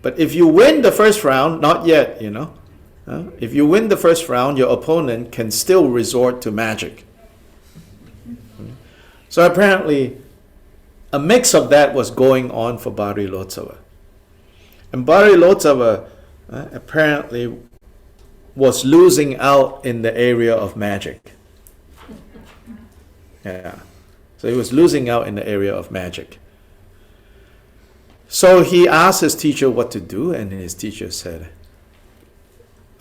But if you win the first round, not yet, if you win the first round, your opponent can still resort to magic. So apparently, a mix of that was going on for Barilotsawa. And Barilotsawa apparently was losing out in the area of magic. Yeah. So he was losing out in the area of magic. So he asked his teacher what to do, and his teacher said,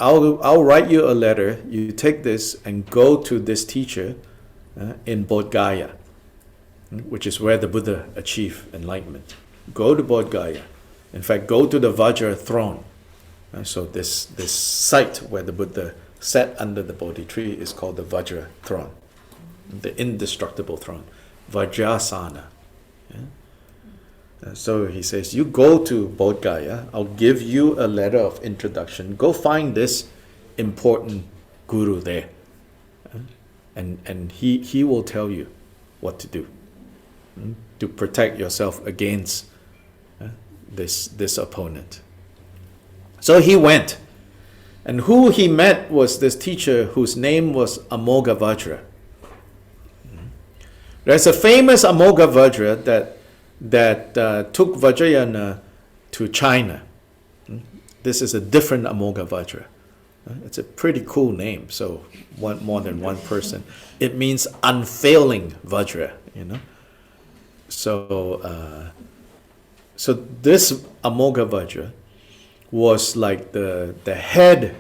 I'll write you a letter. You take this and go to this teacher in Bodh Gaya, which is where the Buddha achieved enlightenment. Go to Bodh Gaya. In fact, go to the Vajra throne. So this site where the Buddha sat under the Bodhi tree is called the Vajra throne, the indestructible throne, Vajrasana. So he says, you go to Bodh Gaya, I'll give you a letter of introduction. Go find this important guru there. And he will tell you what to do to protect yourself against this opponent. So he went. And who he met was this teacher whose name was Amogha Vajra. There's a famous Amogha Vajra that took Vajrayana to China. This is a different Amogha Vajra. It's a pretty cool name, so more than one person. It means unfailing Vajra, So this Amogha Vajra was like the head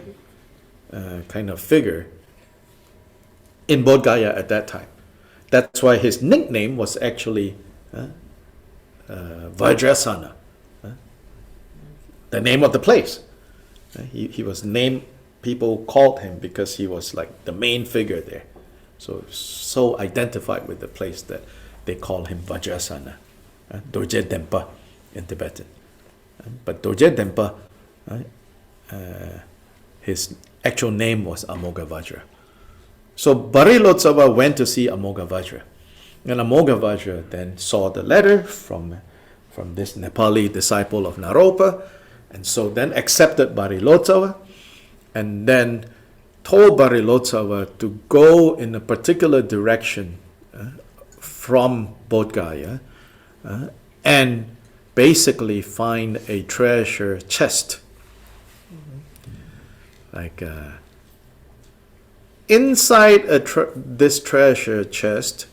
kind of figure in Bodh Gaya at that time. That's why his nickname was actually Vajrasana, the name of the place. He was named, people called him because he was like the main figure there. So identified with the place that they call him Vajrasana, Dorje Dempa in Tibetan. But Dorje Dempa, his actual name was Amogha Vajra. So Barilotsawa went to see Amogha Vajra. And Amogha Vajra then saw the letter from this Nepali disciple of Naropa, and so then accepted Barilotsawa, and then told Barilotsawa to go in a particular direction from Bodh Gaya and basically find a treasure chest. Like inside this treasure chest,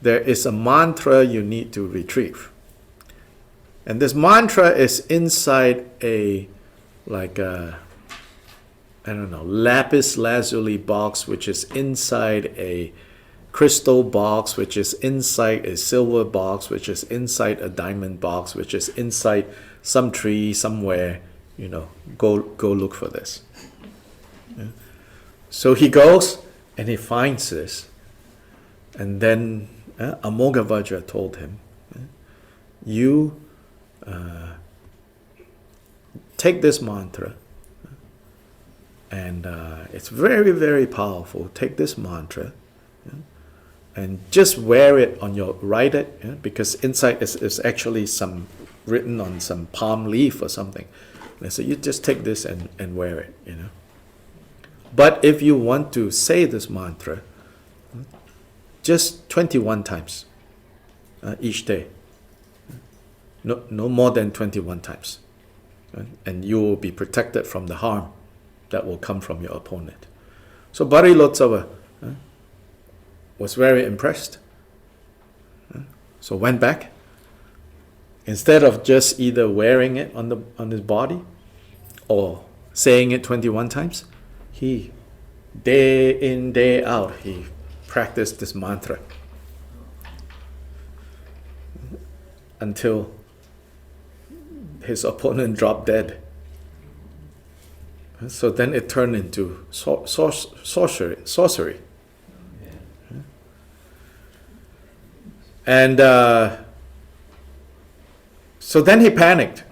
there is a mantra you need to retrieve. And this mantra is inside lapis lazuli box, which is inside a crystal box, which is inside a silver box, which is inside a diamond box, which is inside some tree somewhere. Go look for this. Yeah. So he goes and he finds this. And then Amogha Vajra told him, you take this mantra, and it's very, very powerful. Take this mantra and just wear it on write it, because inside is actually some written on some palm leaf or something. And so you just take this and wear it, But if you want to say this mantra, just 21 times each day. No more than 21 times. And you will be protected from the harm that will come from your opponent. So Barilotsawa was very impressed. So went back. Instead of just either wearing it on his body or saying it 21 times, he, day in, day out, he practiced this mantra until his opponent dropped dead. So then it turned into sorcery. And so then he panicked,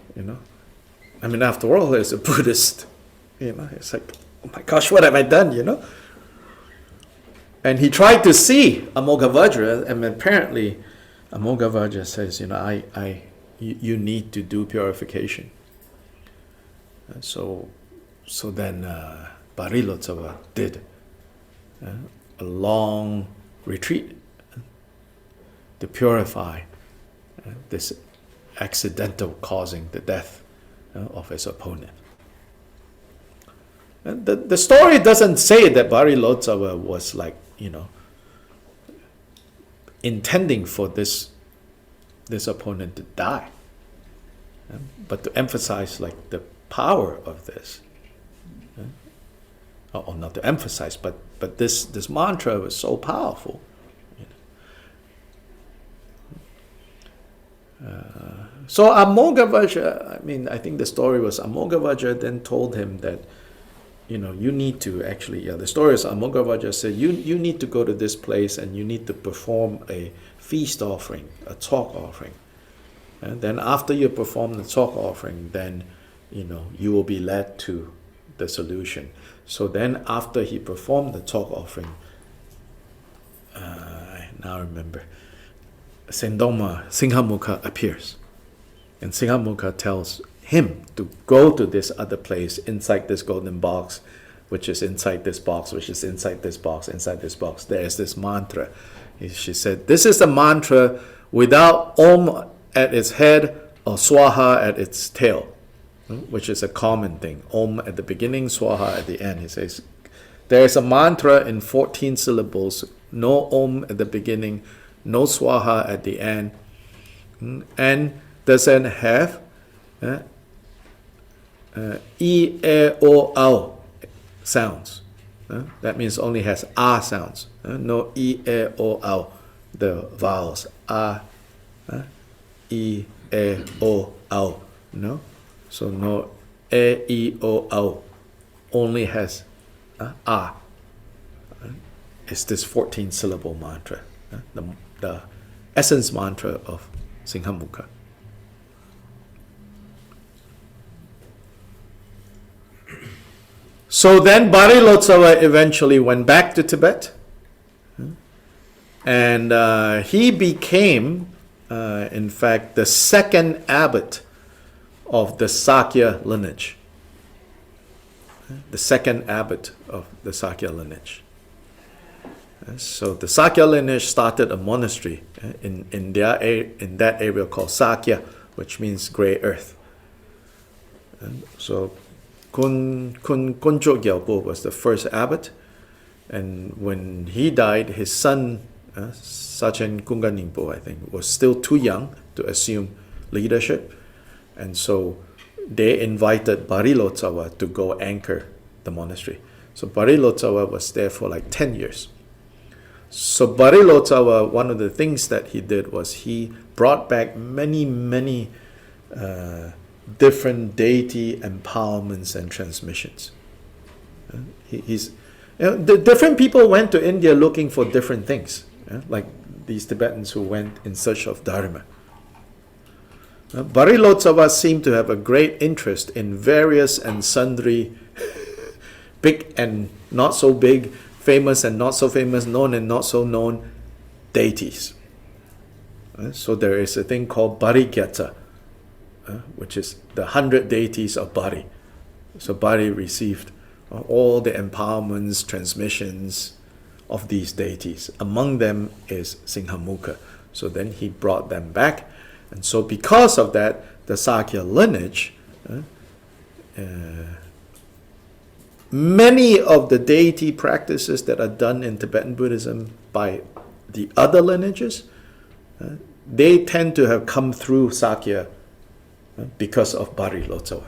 I mean, after all, as a Buddhist, it's like, oh my gosh, what have I done, And he tried to see Amoghavajra, and apparently Amoghavajra says, you need to do purification. So then Barilotsava did a long retreat to purify this accidental causing the death of his opponent. And the story doesn't say that Barilotsava was like, intending for this opponent to die, but to emphasize like the power of this, or not to emphasize, but this mantra was so powerful. So Amoghavajra, I think the story was Amoghavajra then told him that, you need to actually, the story is Amoghavajra said, you need to go to this place and you need to perform a feast offering, a talk offering. And then after you perform the talk offering, then, you will be led to the solution. So then after he performed the talk offering, I now remember, Sendoma, Simhamukha appears. And Simhamukha tells him to go to this other place inside this golden box, which is inside this box, which is inside this box, inside this box. There's this mantra. She said, this is a mantra without Om at its head or Swaha at its tail, which is a common thing. Om at the beginning, Swaha at the end. He says, there's a mantra in 14 syllables, no Om at the beginning, no Swaha at the end, and doesn't have I, E, O, Au sounds. That means only has A sounds. No E, O, Au, the vowels. A, E, O, Au. No? So no E, O, Au. Only has A. It's this 14 syllable mantra. The essence mantra of Simhamukha. So then Barilotsava eventually went back to Tibet, and he became, in fact, the second abbot of the Sakya lineage. The second abbot of the Sakya lineage. So the Sakya lineage started a monastery in that area called Sakya, which means grey earth. And so Kuncho Gyalpo was the first abbot, and when he died, his son Sachen Kunganingpo, I think, was still too young to assume leadership, and so they invited Barilotsava to go anchor the monastery. So Barilotsava was there for like 10 years. So Barilotsava, one of the things that he did was he brought back many different deity empowerments and transmissions. The different people went to India looking for different things, like these Tibetans who went in search of Dharma. Barilotsava seemed to have a great interest in various and sundry big and not so big, famous and not so famous, known and not so known deities. So there is a thing called Barigyata, which is the 100 deities of Bari. So Bari received all the empowerments, transmissions of these deities. Among them is Simhamukha. So then he brought them back. And so because of that, the Sakya lineage, many of the deity practices that are done in Tibetan Buddhism by the other lineages, they tend to have come through Sakya because of Barilotsava.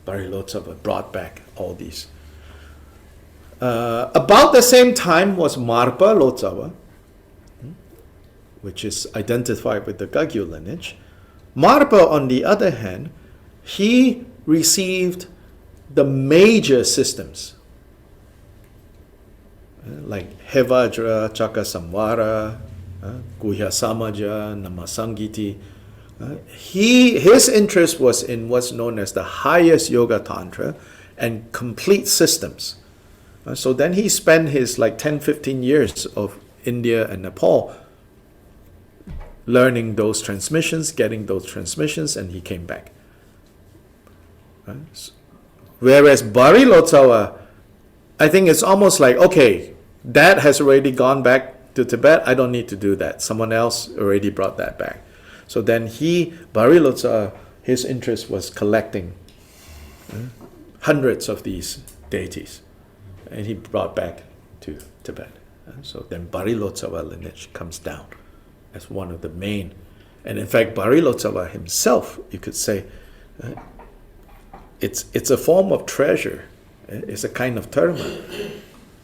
Barilotsava brought back all these. About the same time was Marpa Lotsava, which is identified with the Gagyu lineage. Marpa, on the other hand, he received the major systems, like Hevajra, Chakasamvara, Guhya Samaja, Namasangiti. His interest was in what's known as the highest Yoga Tantra and complete systems. So then he spent his like 10-15 years of India and Nepal learning those transmissions, getting those transmissions, and he came back. Whereas Barilotsava, I think it's almost like, okay, that has already gone back to Tibet, I don't need to do that. Someone else already brought that back. So then Barilotsava, his interest was collecting hundreds of these deities, and he brought back to Tibet. So then Barilotsava lineage comes down as one of the main. And in fact, Barilotsava himself, you could say, it's a form of treasure. It's a kind of dharma,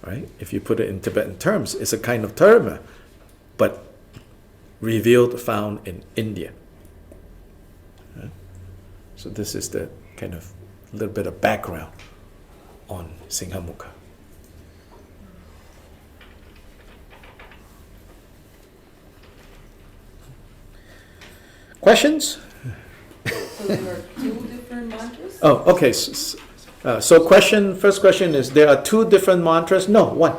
right? If you put it in Tibetan terms, it's a kind of dharma, but revealed, found in India. So this is the kind of little bit of background on Simhamukha. Questions? So there are two different mantras? Oh, okay. So first question is, there are two different mantras? No, one.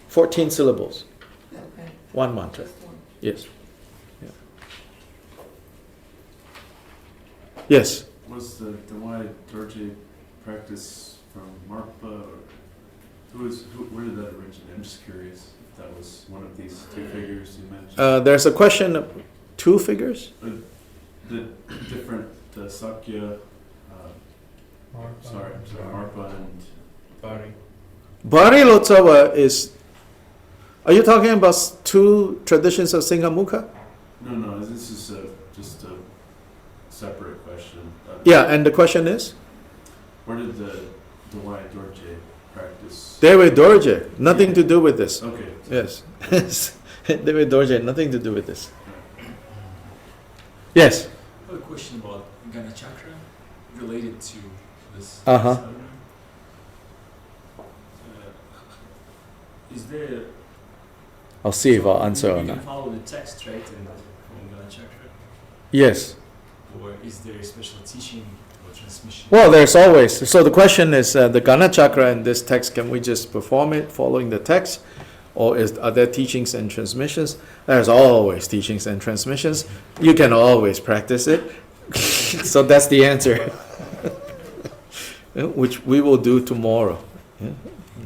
14 syllables. Okay. One mantra. Just one. Yes. Yeah. Yes. Was the Dawai Dorje practice from Marpa? Or where did that originate? I'm just curious if that was one of these two figures you mentioned. There's a question of two figures? The different Sakya, Marpa and Bari. Barilotsava is. Are you talking about two traditions of Simhamukha? No, this is just a separate question. Yeah, and the question is? Where did the Dawai Dorje practice? Dewe Dorje, nothing to do with this. Okay. Yes. Dewe Dorje, nothing to do with this. Yes. I have a question about Gana Chakra related to this. Uh-huh. Is there? I'll see if I'll answer or You can not. follow the text, right, in Gana Chakra, Yes. or is there a special teaching or transmission? Well, there's always. So the question is, the Gana Chakra in this text, can we just perform it following the text? Or are there teachings and transmissions? There's always teachings and transmissions. You can always practice it. So that's the answer, which we will do tomorrow. Yeah?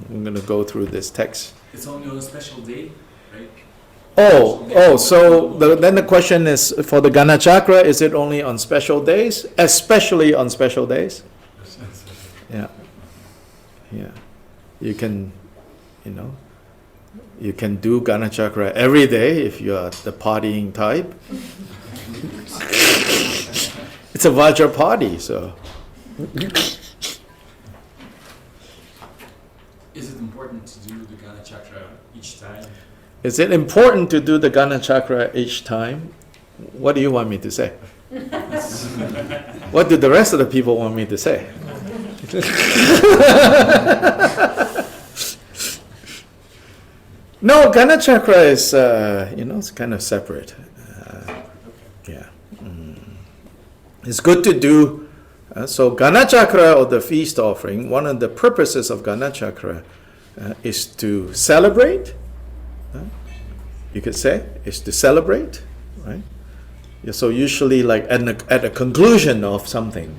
I'm going to go through this text. It's only on a special day, right? So then the question is, for the Gana Chakra, is it only on special days? Especially on special days? Yeah. You can, you can do Gana Chakra every day if you are the partying type. It's a Vajra party, so. Is it important to do the Gana Chakra each time? Is it important to do the Gana Chakra each time? What do you want me to say? What do the rest of the people want me to say? No, Gana Chakra is, it's kind of separate. It's good to do. So Gana Chakra, or the feast offering, one of the purposes of Gana Chakra is to celebrate. You could say, is to celebrate, right? Yeah, so usually, like at a conclusion of something,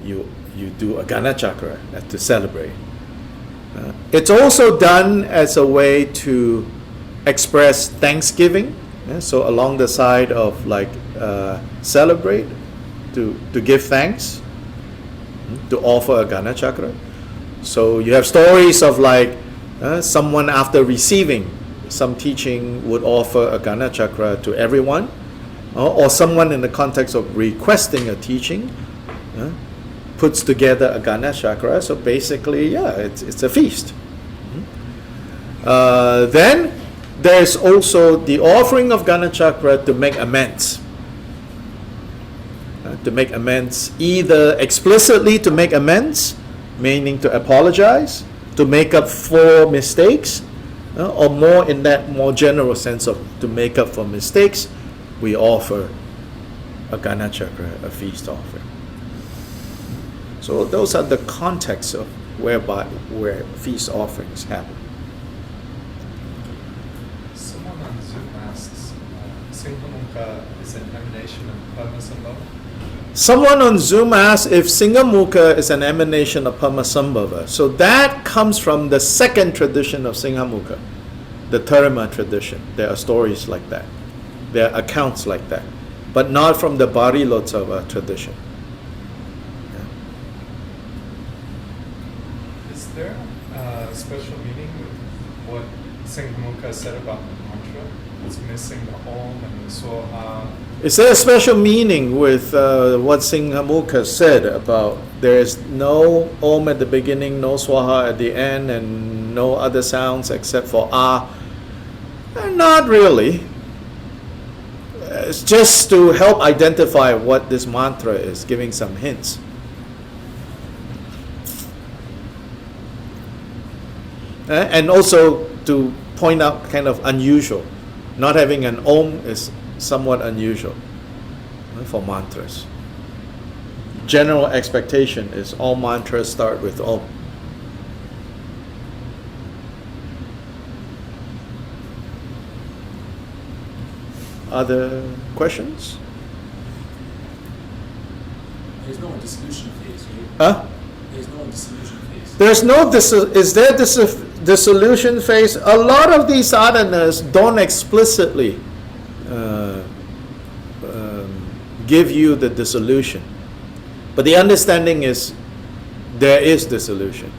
you do a Gana Chakra to celebrate. It's also done as a way to express thanksgiving. So along the side of celebrate, to give thanks, to offer a Gana Chakra. So you have stories of someone after receiving some teaching would offer a Gana Chakra to everyone, or someone in the context of requesting a teaching puts together a Gana chakra. So basically, yeah, it's a feast. Then there's also the offering of Gana chakra to make amends. To make amends, either explicitly to make amends, meaning to apologize, to make up for mistakes, or more in that more general sense of to make up for mistakes, we offer a Gana chakra, a feast offering. So those are the contexts of where feast offerings happen. Someone on Zoom asks, Simhamukha is an emanation of Padmasambhava? Someone on Zoom asks if Simhamukha is an emanation of Padmasambhava. So that comes from the second tradition of Simhamukha, the Dharma tradition. There are stories like that. There are accounts like that. But not from the Barilotsava tradition. Is there a special meaning with what Simhamukha said about the mantra? It's missing the Om and the Swaha. Is there a special meaning with what Simhamukha said about there is no Om at the beginning, no Swaha at the end, and no other sounds except for Ah? Not really. It's just to help identify what this mantra is, giving some hints. And also to point out kind of unusual. Not having an Om is somewhat unusual for mantras. General expectation is all mantras start with Om. Other questions? There's no dissolution phase, right? Huh? There's no dissolution phase. There's no is there dissolution phase? A lot of these sadhanas don't explicitly give you the dissolution, but the understanding is there is dissolution.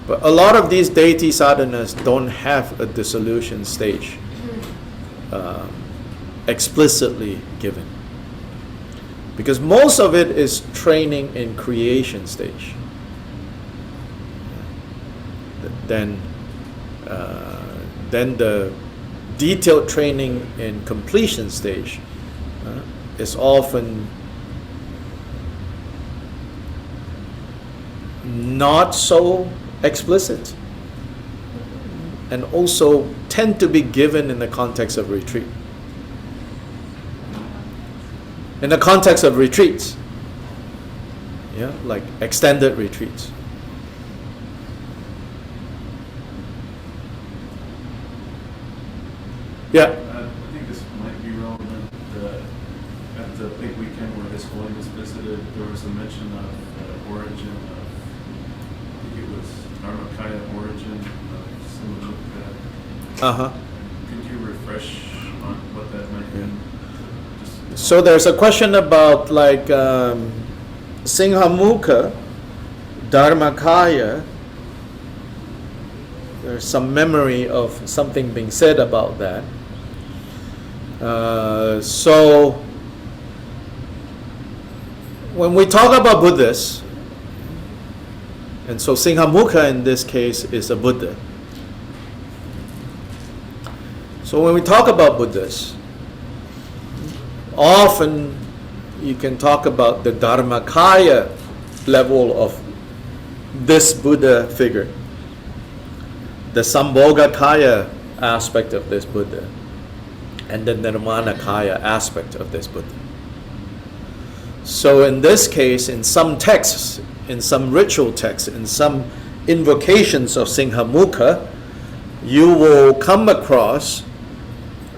But a lot of these deity sadhanas don't have a dissolution stage explicitly given, because most of it is training in creation stage. Then the detailed training in completion stage is often not so explicit, and also tend to be given in the context of retreat. In the context of retreats, yeah, like extended retreats. Yeah. I think this might be relevant. At the big weekend where His Holiness visited, there was a mention of the origin of, I think it was Dharmakaya origin of Simhamukha. Could you refresh on what that might mean? So there's a question about like Simhamukha, Dharmakaya. There's some memory of something being said about that. So when we talk about Buddhists, and so Simhamukha in this case is a Buddha. So when we talk about Buddhists, often you can talk about the Dharmakaya level of this Buddha figure, the Sambhogakaya aspect of this Buddha, and the Nirmanakaya aspect of this Buddha. So in this case, in some texts, in some ritual texts, in some invocations of Simhamukha, you will come across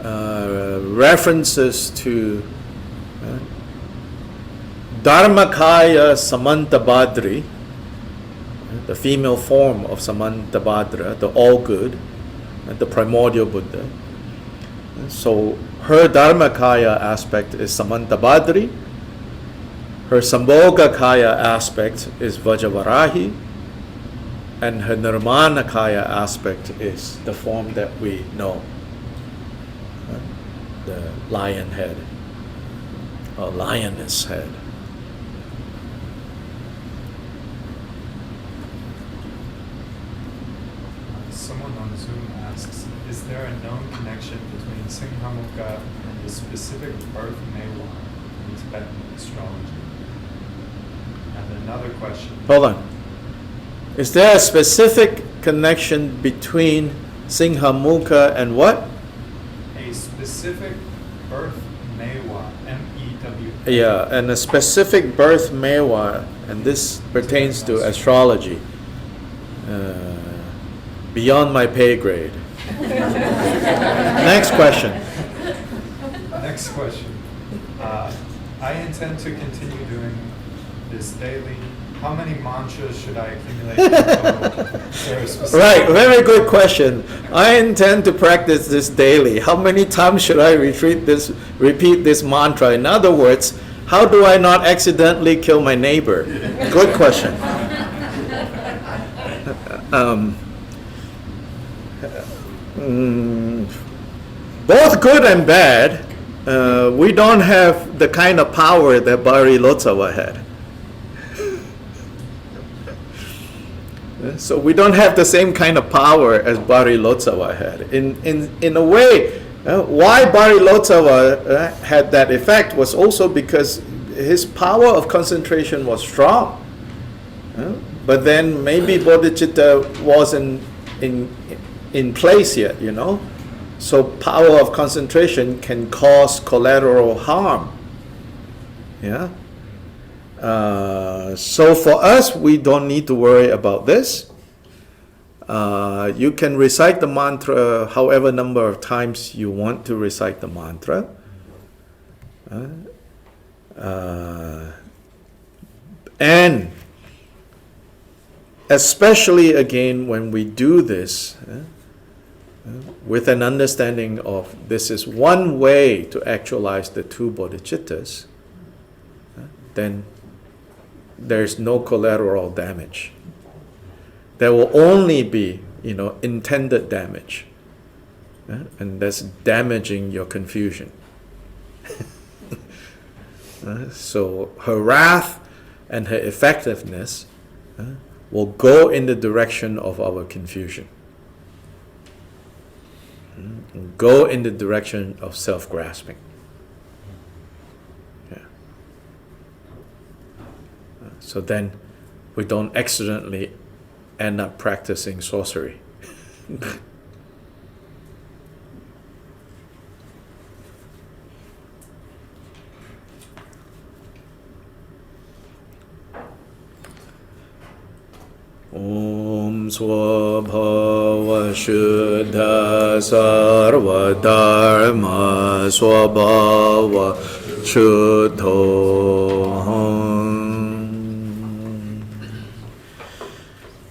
references to Dharmakaya Samantabhadri, the female form of Samantabhadra, the all-good, the primordial Buddha. So her Dharmakaya aspect is Samantabhadri, her Sambhogakaya aspect is Vajavarahi, and her Nirmanakaya aspect is the form that we know, the lion head or lioness head. someone on Zoom asks, is there a known connection between Simhamukha and the specific birth Mewa in Tibetan astrology? And another question. Hold on. Is there a specific connection between Simhamukha and what? A specific birth Mewa, M-E-W. Yeah, and a specific birth Mewa, and this pertains to astrology. Beyond my pay grade. Next question. Next question. I intend to continue doing this daily. How many mantras should I accumulate in total? Is there a specific- Right, very good question. I intend to practice this daily. How many times should I repeat this mantra? In other words, how do I not accidentally kill my neighbor? Good question. Both good and bad. We don't have the kind of power that Bari Lotsawa had. So we don't have the same kind of power as Bari Lotsawa had. In a way, why Bari Lotsawa had that effect was also because his power of concentration was strong. But then maybe bodhicitta wasn't in place yet, you know. So power of concentration can cause collateral harm. Yeah. So for us, we don't need to worry about this. You can recite the mantra however number of times you want to recite the mantra. And especially again when we do this with an understanding of this is one way to actualize the two bodhicittas, then there's no collateral damage. There will only be, intended damage, and that's damaging your confusion. So her wrath and her effectiveness will go in the direction of our confusion, go in the direction of self-grasping. So then we don't accidentally end up practicing sorcery. Om Swabhava Shuddha Sarva Dharma Swabhava Shuddho.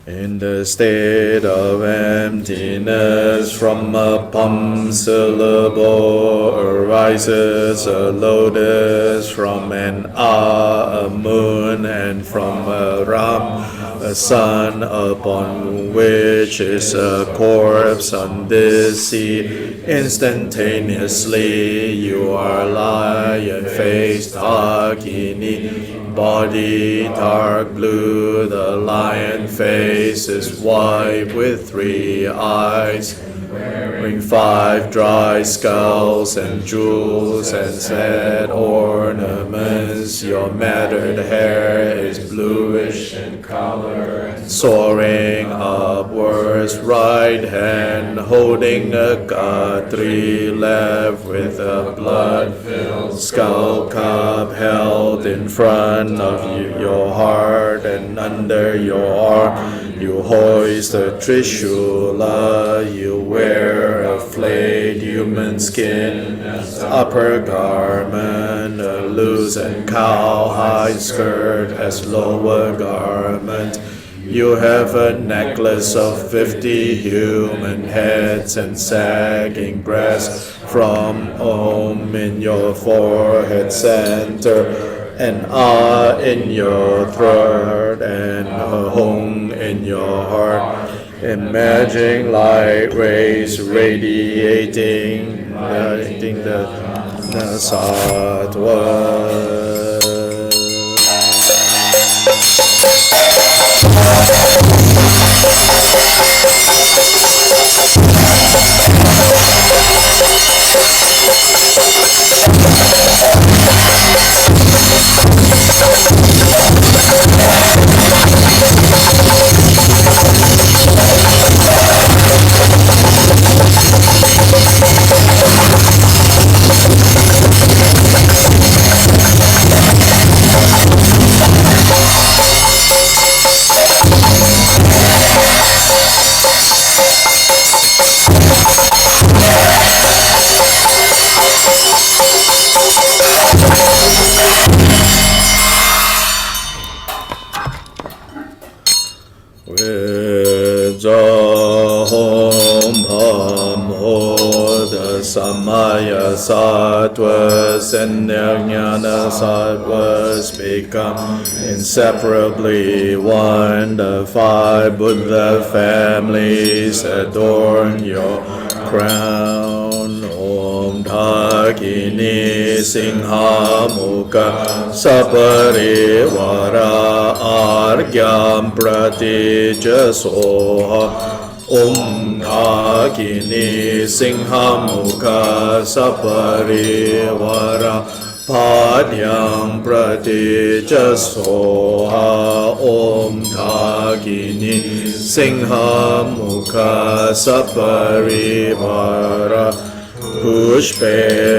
In the state of emptiness, from a pum syllable arises a lotus, from an a moon, and from a ram a sun, upon which is a corpse. On this sea, instantaneously you are lion-faced Agni, body dark blue. The lion face is white with 3 eyes, wearing 5 dry skulls and jewels and set ornaments. Your matted hair is bluish in color, soaring upwards. Right hand holding a Gatri, left with a blood-filled skull cup held in front of your heart, and under your arm you hoist a Trishula. You wear a flayed human skin as upper garment, a loose and cowhide skirt as lower garment. You have a necklace of 50 human heads and sagging breasts, from Om in your forehead center, and Ah in your throat, and Hung in your heart. Imagine light rays radiating the sattva. Samaya Sattvas and Jnana Sattvas become inseparably one. The 5 Buddha families adorn your crown. Om Dhagini Simhamukha Saparivara Argyam Pratijasoha. Om Dhagini Simhamukha Saparivara Padhyam Pratijasoha. Om Dhagini Simhamukha Saparivara Pushpe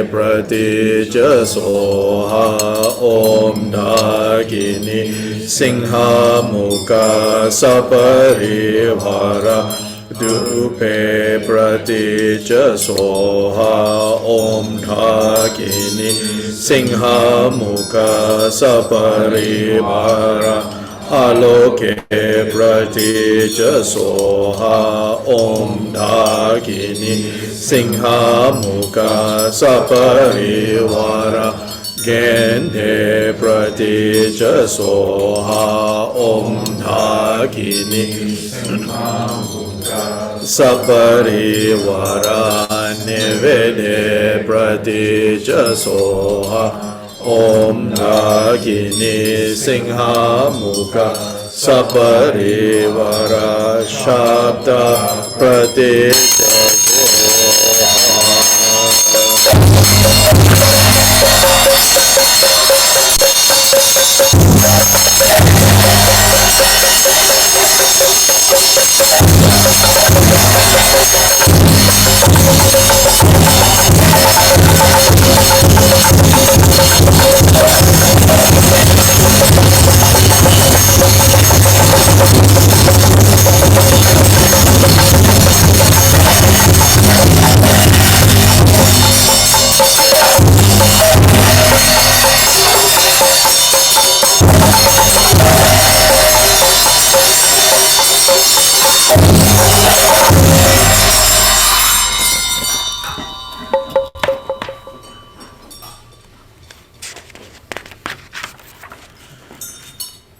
Pratijasoha. Om Dhagini Simhamukha Saparivara Dupe Pratijasoha. Om Dhagini Simhamukha Saparivara Aloke Pratijasoha. Om Dhagini Simhamukha Saparivara Gende Pratijasoha. Om Dhagini Saparivara Nivede Pratijasoha. Om Dhagini Simhamukha Saparivara Shabda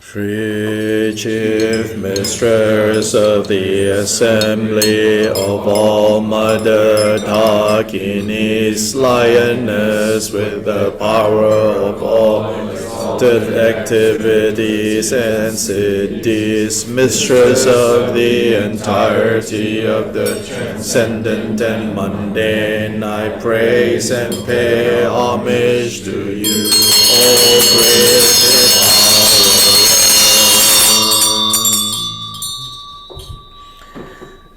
Three chief mistress of the assembly of all Mother Dhakinis, lioness with the power of all exalted activities and siddhis, mistress of the entirety of the transcendent and mundane, I praise and pay homage to you, O great divine.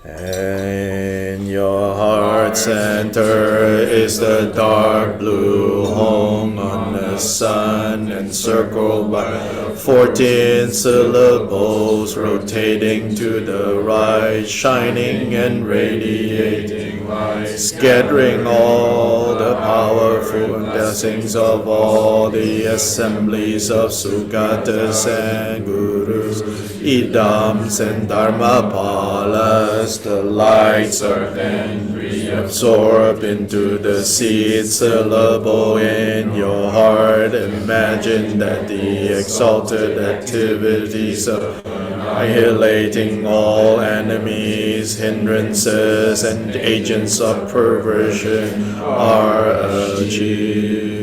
In your heart center is the dark blue hung on the sun, encircled by 14 syllables rotating to the right, shining and radiating light, scattering all the powerful blessings of all the assemblies of Sugatas and Gurus, Idams and Dharmapalas. The lights are then reabsorbed into the seed syllable in your heart. Imagine that the exalted activities of annihilating all enemies, hindrances, and agents of perversion are achieved.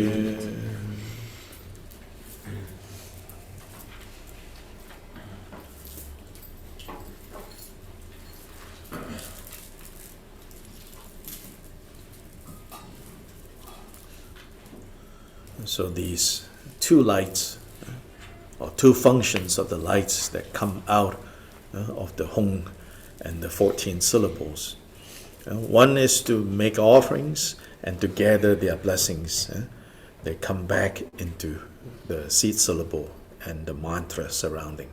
So these two lights, or two functions of the lights that come out of the Hung and the 14 syllables. One is to make offerings and to gather their blessings. They come back into the seed syllable and the mantra surrounding.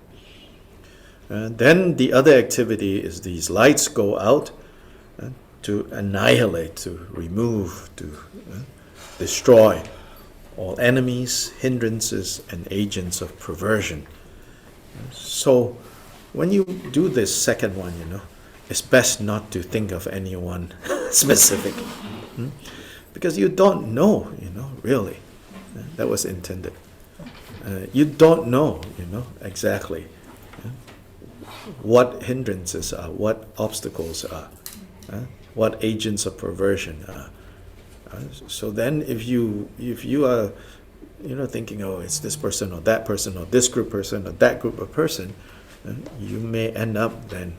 Then the other activity is these lights go out to annihilate, to remove, to destroy all enemies, hindrances, and agents of perversion. So when you do this second one, it's best not to think of anyone specific. Hmm? Because you don't know, really. That was intended. You don't know, exactly what hindrances are, what obstacles are, what agents of perversion are. So then if you are thinking, oh, it's this person or that person or this group person or that group of person, you may end up then,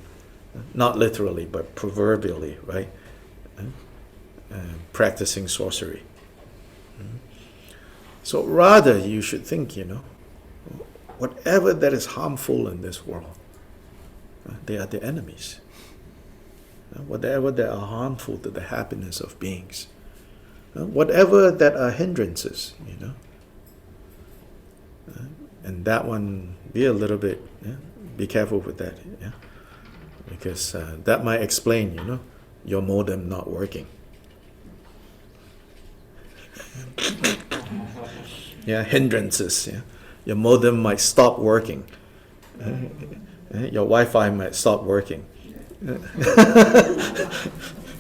not literally but proverbially, right, practicing sorcery. So rather you should think, whatever that is harmful in this world, they are the enemies. Whatever that are harmful to the happiness of beings, whatever that are hindrances, and that one, be a little bit, be careful with that, because that might explain, your modem not working. Hindrances. Your modem might stop working. Your Wi-Fi might stop working.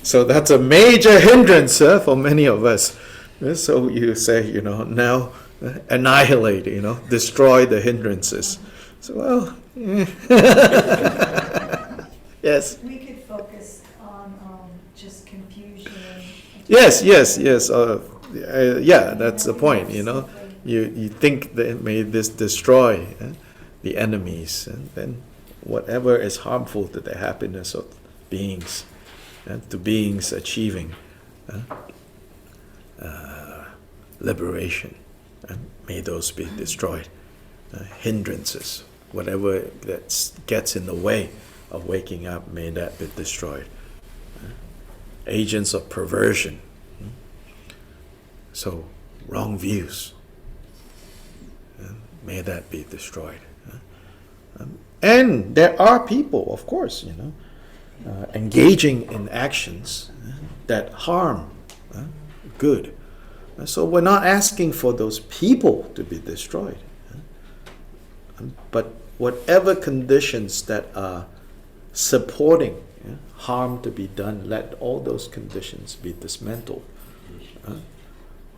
So that's a major hindrance for many of us. So you say, now annihilate, destroy the hindrances. So, well, yes. We could focus on just confusion. Yes. Yeah, that's the point, You think that may this destroy the enemies, and then whatever is harmful to the happiness of beings, to beings achieving liberation, may those be destroyed. Hindrances, whatever that gets in the way of waking up, may that be destroyed. Agents of perversion. So, wrong views, may that be destroyed. And there are people, of course, engaging in actions that harm good. So we're not asking for those people to be destroyed. But whatever conditions that are supporting harm to be done, let all those conditions be dismantled.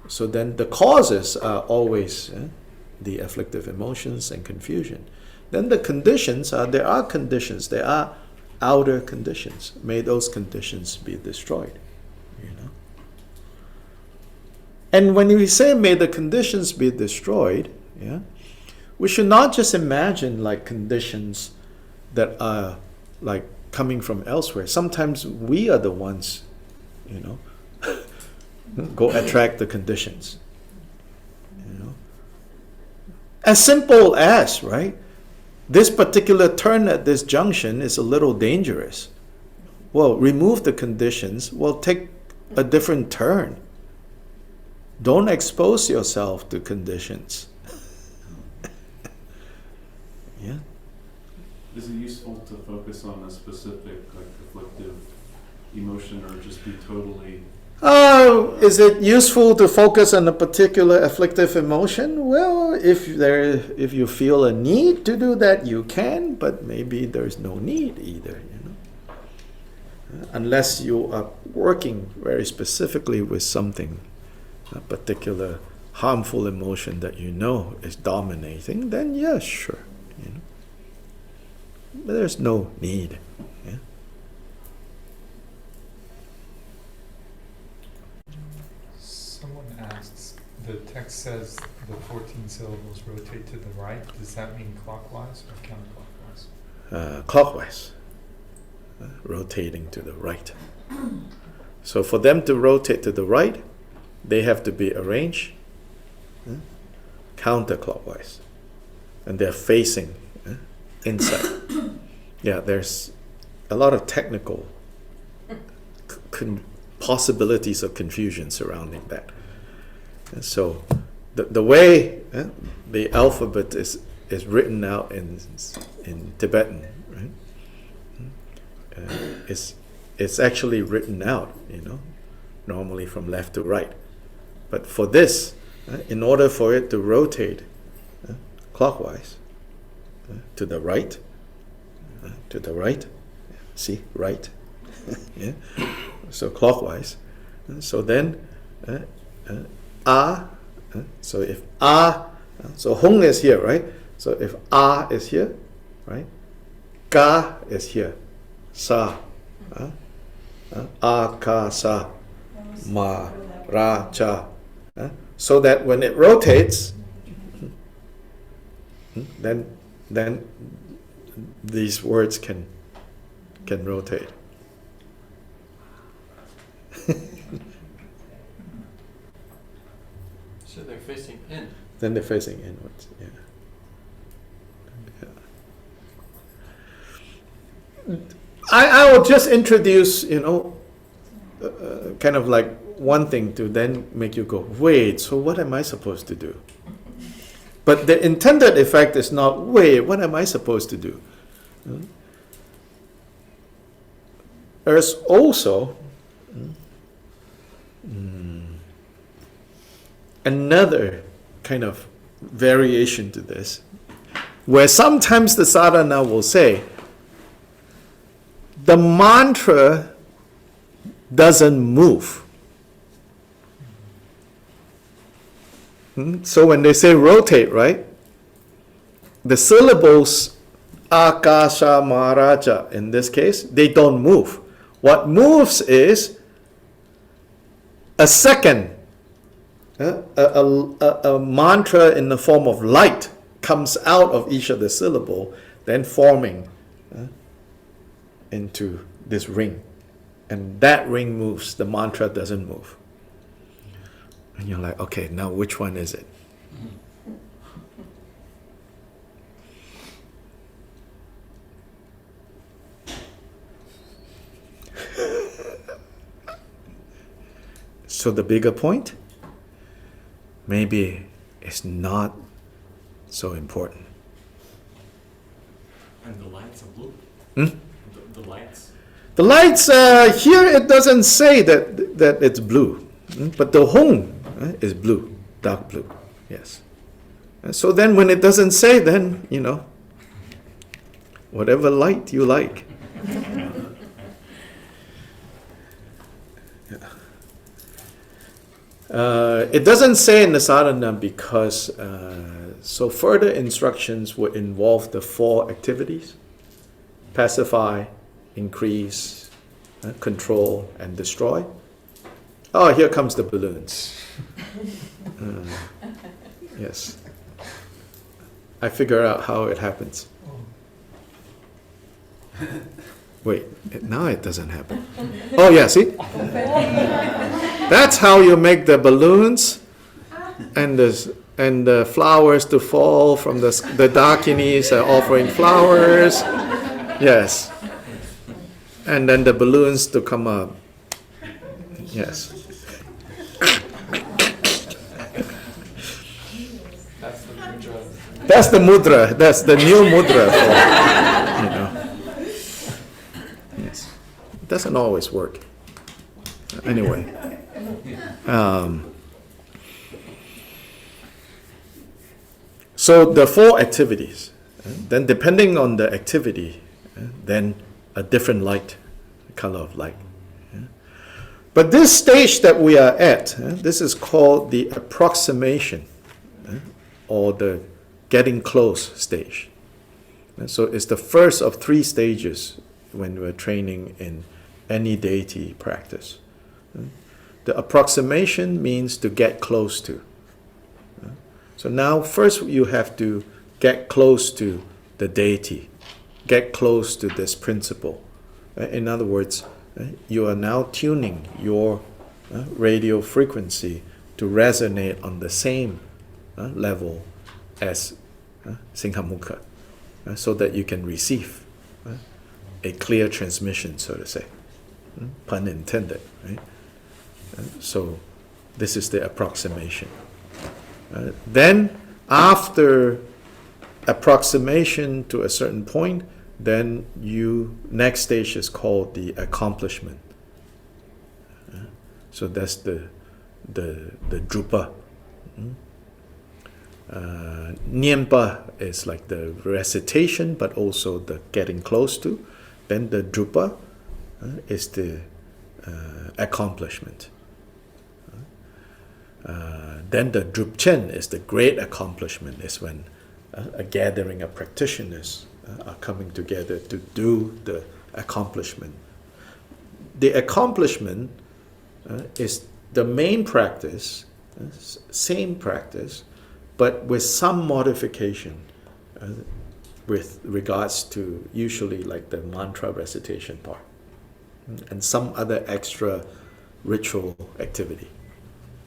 So then the causes are always the afflictive emotions and confusion. Then the conditions are, there are outer conditions. May those conditions be destroyed. And when we say may the conditions be destroyed, we should not just imagine like conditions that are like coming from elsewhere. Sometimes we are the ones, go attract the conditions. As simple as, right? This particular turn at this junction is a little dangerous. Well, remove the conditions. Well, take a different turn. Don't expose yourself to conditions. Is it useful to focus on a specific, afflictive emotion, or just be totally... Is it useful to focus on a particular afflictive emotion? Well, if you feel a need to do that, you can, but maybe there's no need either, unless you are working very specifically with something, a particular harmful emotion that is dominating, then yes, sure, but there's no need. Someone asks, the text says the 14 syllables rotate to the right. Does that mean clockwise or counterclockwise? Clockwise, rotating to the right. So for them to rotate to the right, they have to be arranged counterclockwise, and they're facing inside. There's a lot of technical possibilities of confusion surrounding that. And so the way the alphabet is written out in Tibetan, right? It's actually written out, normally from left to right. But for this, in order for it to rotate clockwise, to the right, see, right, so clockwise, So then, so if so hung is here, right? So if is here, right? Ka is here. Sa. Ka, sa. Ma, ra, cha. So that when it rotates, then these words can rotate. So they're facing in. Then they're facing inwards. Yeah. I will just introduce, kind of like one thing to then make you go, wait, so what am I supposed to do? But the intended effect is not, wait, what am I supposed to do? There's also another kind of variation to this, where sometimes the sadhana will say, the mantra doesn't move. So when they say rotate, right? The syllables akasha maharaja, in this case, they don't move. What moves is a second, a mantra in the form of light comes out of each of the syllable, then forming into this ring. And that ring moves, the mantra doesn't move. And you're like, okay, now which one is it? So the bigger point, maybe it's not so important. And the lights are blue? The lights? The lights, here it doesn't say that it's blue, but the hong is blue, dark blue, yes. And so then when it doesn't say, then, whatever light you like. It doesn't say in the sadhana because so further instructions would involve the 4 activities: pacify, increase, control, and destroy. Oh, here comes the balloons. Yes. I figure out how it happens. Wait, now it doesn't happen. Oh yeah, see? That's how you make the balloons and the flowers to fall from the dakinis offering flowers. Yes. And then the balloons to come up. Yes. That's the mudra. That's the new mudra for, Yes. It doesn't always work. Anyway. So the 4 activities. Then depending on the activity, then a different light, color of light. But this stage that we are at, this is called the approximation, or the getting close stage. So it's the first of 3 stages when we're training in any deity practice. The approximation means to get close to. So now first you have to get close to the deity, get close to this principle. In other words, you are now tuning your radio frequency to resonate on the same level as Simhamukha, so that you can receive a clear transmission, so to say. Pun intended, right? So this is the approximation. Then after approximation to a certain point, then next stage is called the accomplishment. So that's the drupa. Nyempa is like the recitation, but also the getting close to. Then the drupa is the accomplishment. Then the Drupchen is the great accomplishment, is when a gathering of practitioners are coming together to do the accomplishment. The accomplishment is the main practice, same practice, but with some modification with regards to usually like the mantra recitation part and some other extra ritual activity.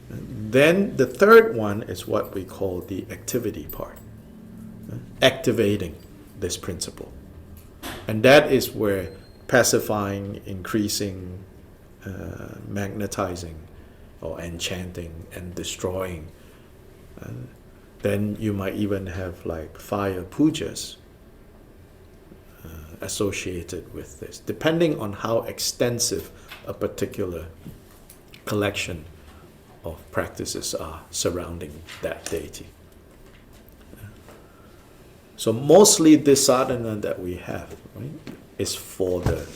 Then the third one is what we call the activity part, activating this principle. And that is where pacifying, increasing, magnetizing, or enchanting and destroying. Then you might even have like fire pujas associated with this, depending on how extensive a particular collection of practices are surrounding that deity. So mostly this sadhana that we have, right, is for the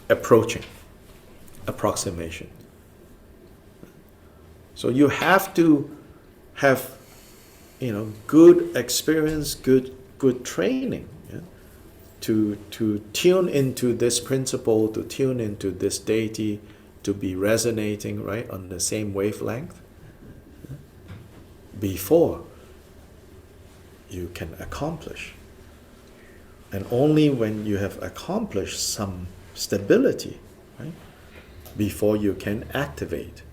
approximation. So you have to have, good experience, good training, to tune into this principle, to tune into this deity, to be resonating right on the same wavelength before you can accomplish. And only when you have accomplished some stability, right, before you can activate.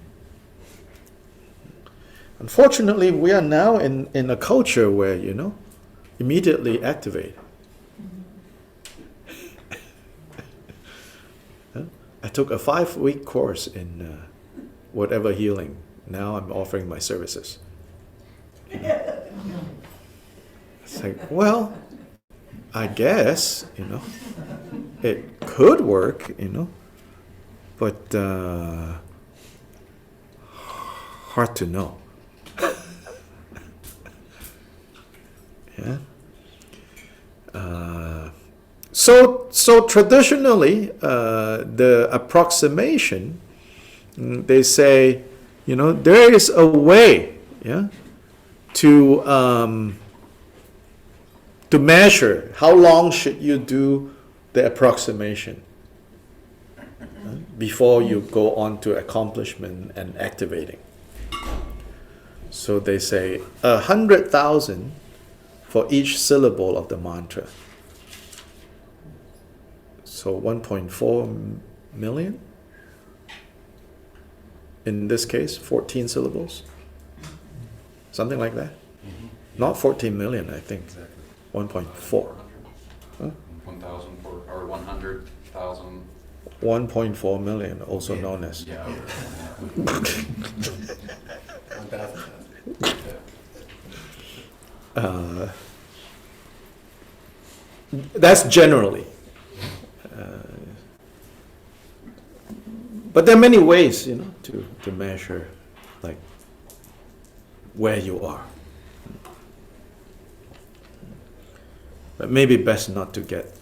Unfortunately, we are now in a culture where, immediately activate. I took a 5-week course in whatever healing. Now I'm offering my services. It's like, well, I guess, it could work, but hard to know. Yeah. So traditionally, the approximation, they say, there is a way, to measure how long should you do the approximation before you go on to accomplishment and activating. So they say 100,000 for each syllable of the mantra. So 1.4 million. In this case, 14 syllables. Something like that. Not 14 million, I think. Exactly. 1.4. Huh? 1,000 or 100,000. 1.4 million, also known as. Yeah. 1,000. That's generally. But there are many ways, to measure, like, where you are. But maybe best not to get,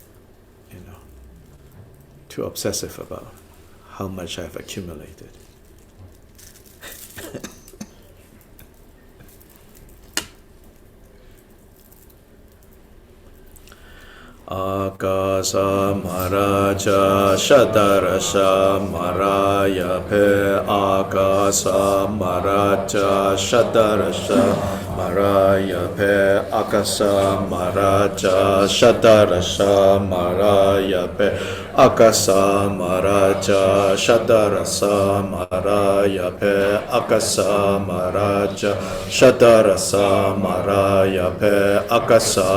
too obsessive about how much I've accumulated. Akasa Maraja Shadarasha Maraya Pe Akasa Maraja Shadarasha Maraya Pe Akasa Maraja Shadarasha Maraya Pe Akasa Maraja Shadarasa Maraya Pe Akasa Maraja Shadarasa Maraya Pe Akasa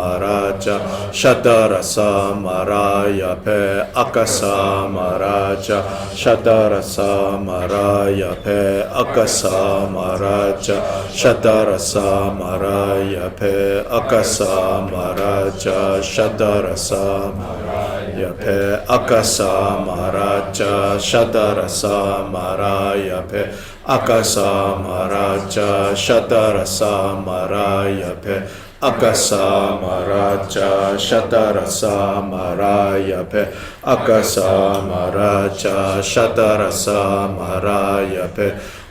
Maraja Shadarasa Maraya Pe Akasa Maraja Shadarasa Maraya Pe Akasa Maraja Shadarasa Maraya Pe Akasa Maraja Shadarasa Maraya Pe Akasa Maraja Shadarasa Maraya Pe Akasa Maraja Shadarasa Maraya Pe Akasa Maraja Shadarasa Maraya Pe Akasa Maraja Shadarasa Maraya Pe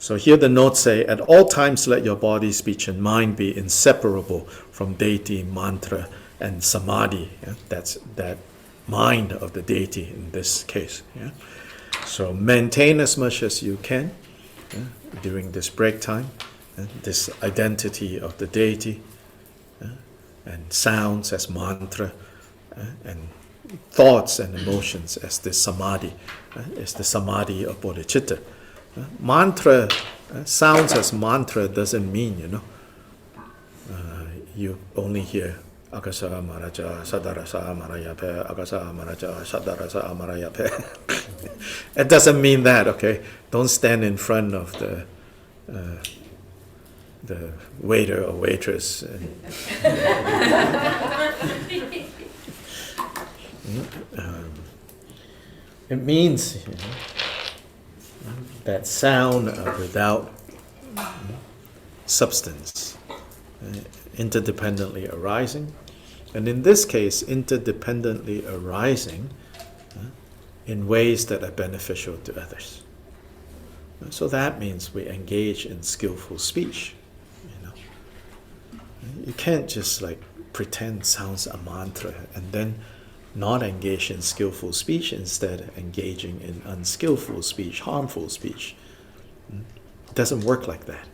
So here the notes say, at all times let your body, speech, and mind be inseparable from deity, mantra, and samadhi. Yeah? That's that mind of the deity in this case. Yeah? So maintain as much as you can during this break time, this identity of the deity, and sounds as mantra, and thoughts and emotions as the samadhi, is the samadhi of bodhicitta. Mantra, sounds as mantra doesn't mean, you only hear Akasa Maraja, Sadarasa Marayape, Akasa Maraja, Sadarasa Marayape. It doesn't mean that, okay? Don't stand in front of the waiter or waitress. It means that sound without substance, interdependently arising, and in this case, interdependently arising in ways that are beneficial to others. So that means we engage in skillful speech. You can't just like pretend sounds a mantra and then not engage in skillful speech, instead engaging in unskillful speech, harmful speech. It doesn't work like that.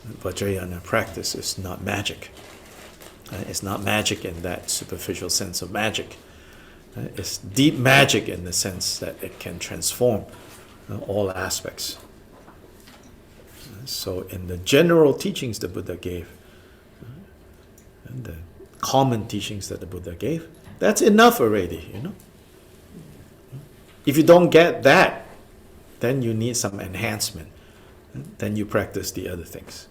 Vajrayana practice is not magic. It's not magic in that superficial sense of magic. It's deep magic in the sense that it can transform all aspects. So in the general teachings the Buddha gave, and the common teachings that the Buddha gave, that's enough already, If you don't get that, then you need some enhancement. Then you practice the other things.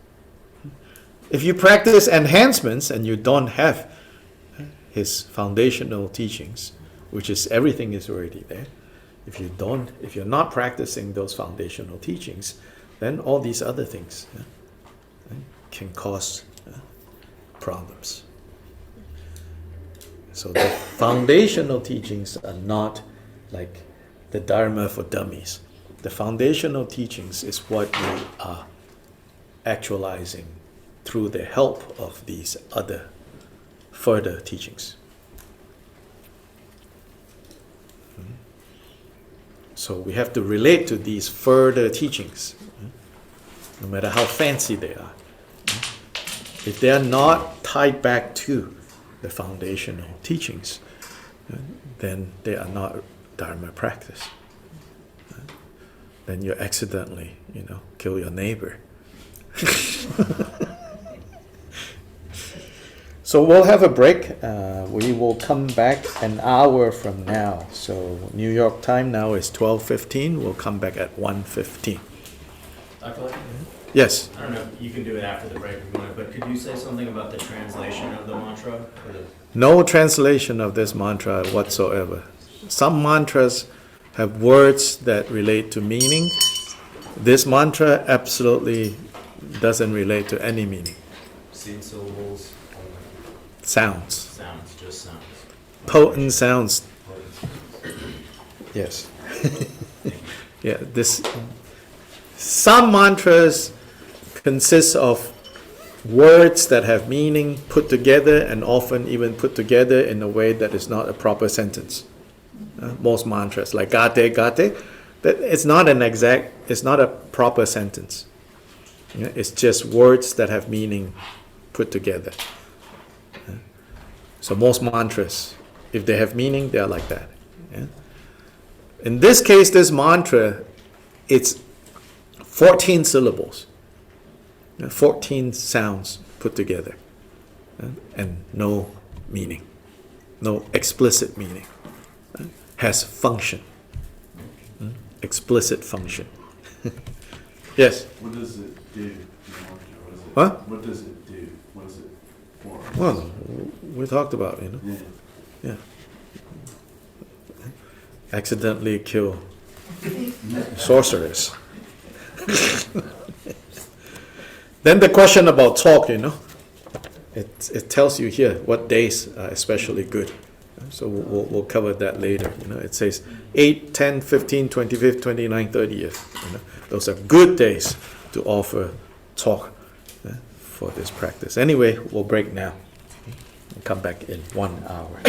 If you practice enhancements and you don't have his foundational teachings, which is everything is already there, if you're not practicing those foundational teachings, then all these other things can cause problems. So the foundational teachings are not like the Dharma for dummies. The foundational teachings is what we are actualizing through the help of these other further teachings. So we have to relate to these further teachings, no matter how fancy they are. If they are not tied back to the foundational teachings, then they are not Dharma practice. Then you accidentally, kill your neighbor. So we'll have a break. We will come back an hour from now. So New York time now is 12:15. We'll come back at 1:15. Dr. Lake? Yes. I don't know if you can do it after the break if you want, but could you say something about the translation of the mantra? No translation of this mantra whatsoever. Some mantras have words that relate to meaning. This mantra absolutely doesn't relate to any meaning. Seed syllables? Sounds. Sounds, just sounds. Potent sounds. Yes. Yeah, some mantras consist of words that have meaning put together, and often even put together in a way that is not a proper sentence. Most mantras, like gate, that it's not a proper sentence. It's just words that have meaning put together. So most mantras, if they have meaning, they are like that. In this case, this mantra, it's 14 syllables, 14 sounds put together, and no meaning, no explicit meaning. Has function, explicit function. Yes? What does it do? What? What does it do? What is it for? Well, we talked about, Yeah. Accidentally kill sorcerers. Then the question about talk, it tells you here what days are especially good So we'll cover that later. It says 8, 10, 15, 25th, 29th, 30th. Those are good days to offer talk for this practice. Anyway, we'll break now and come back in 1 hour.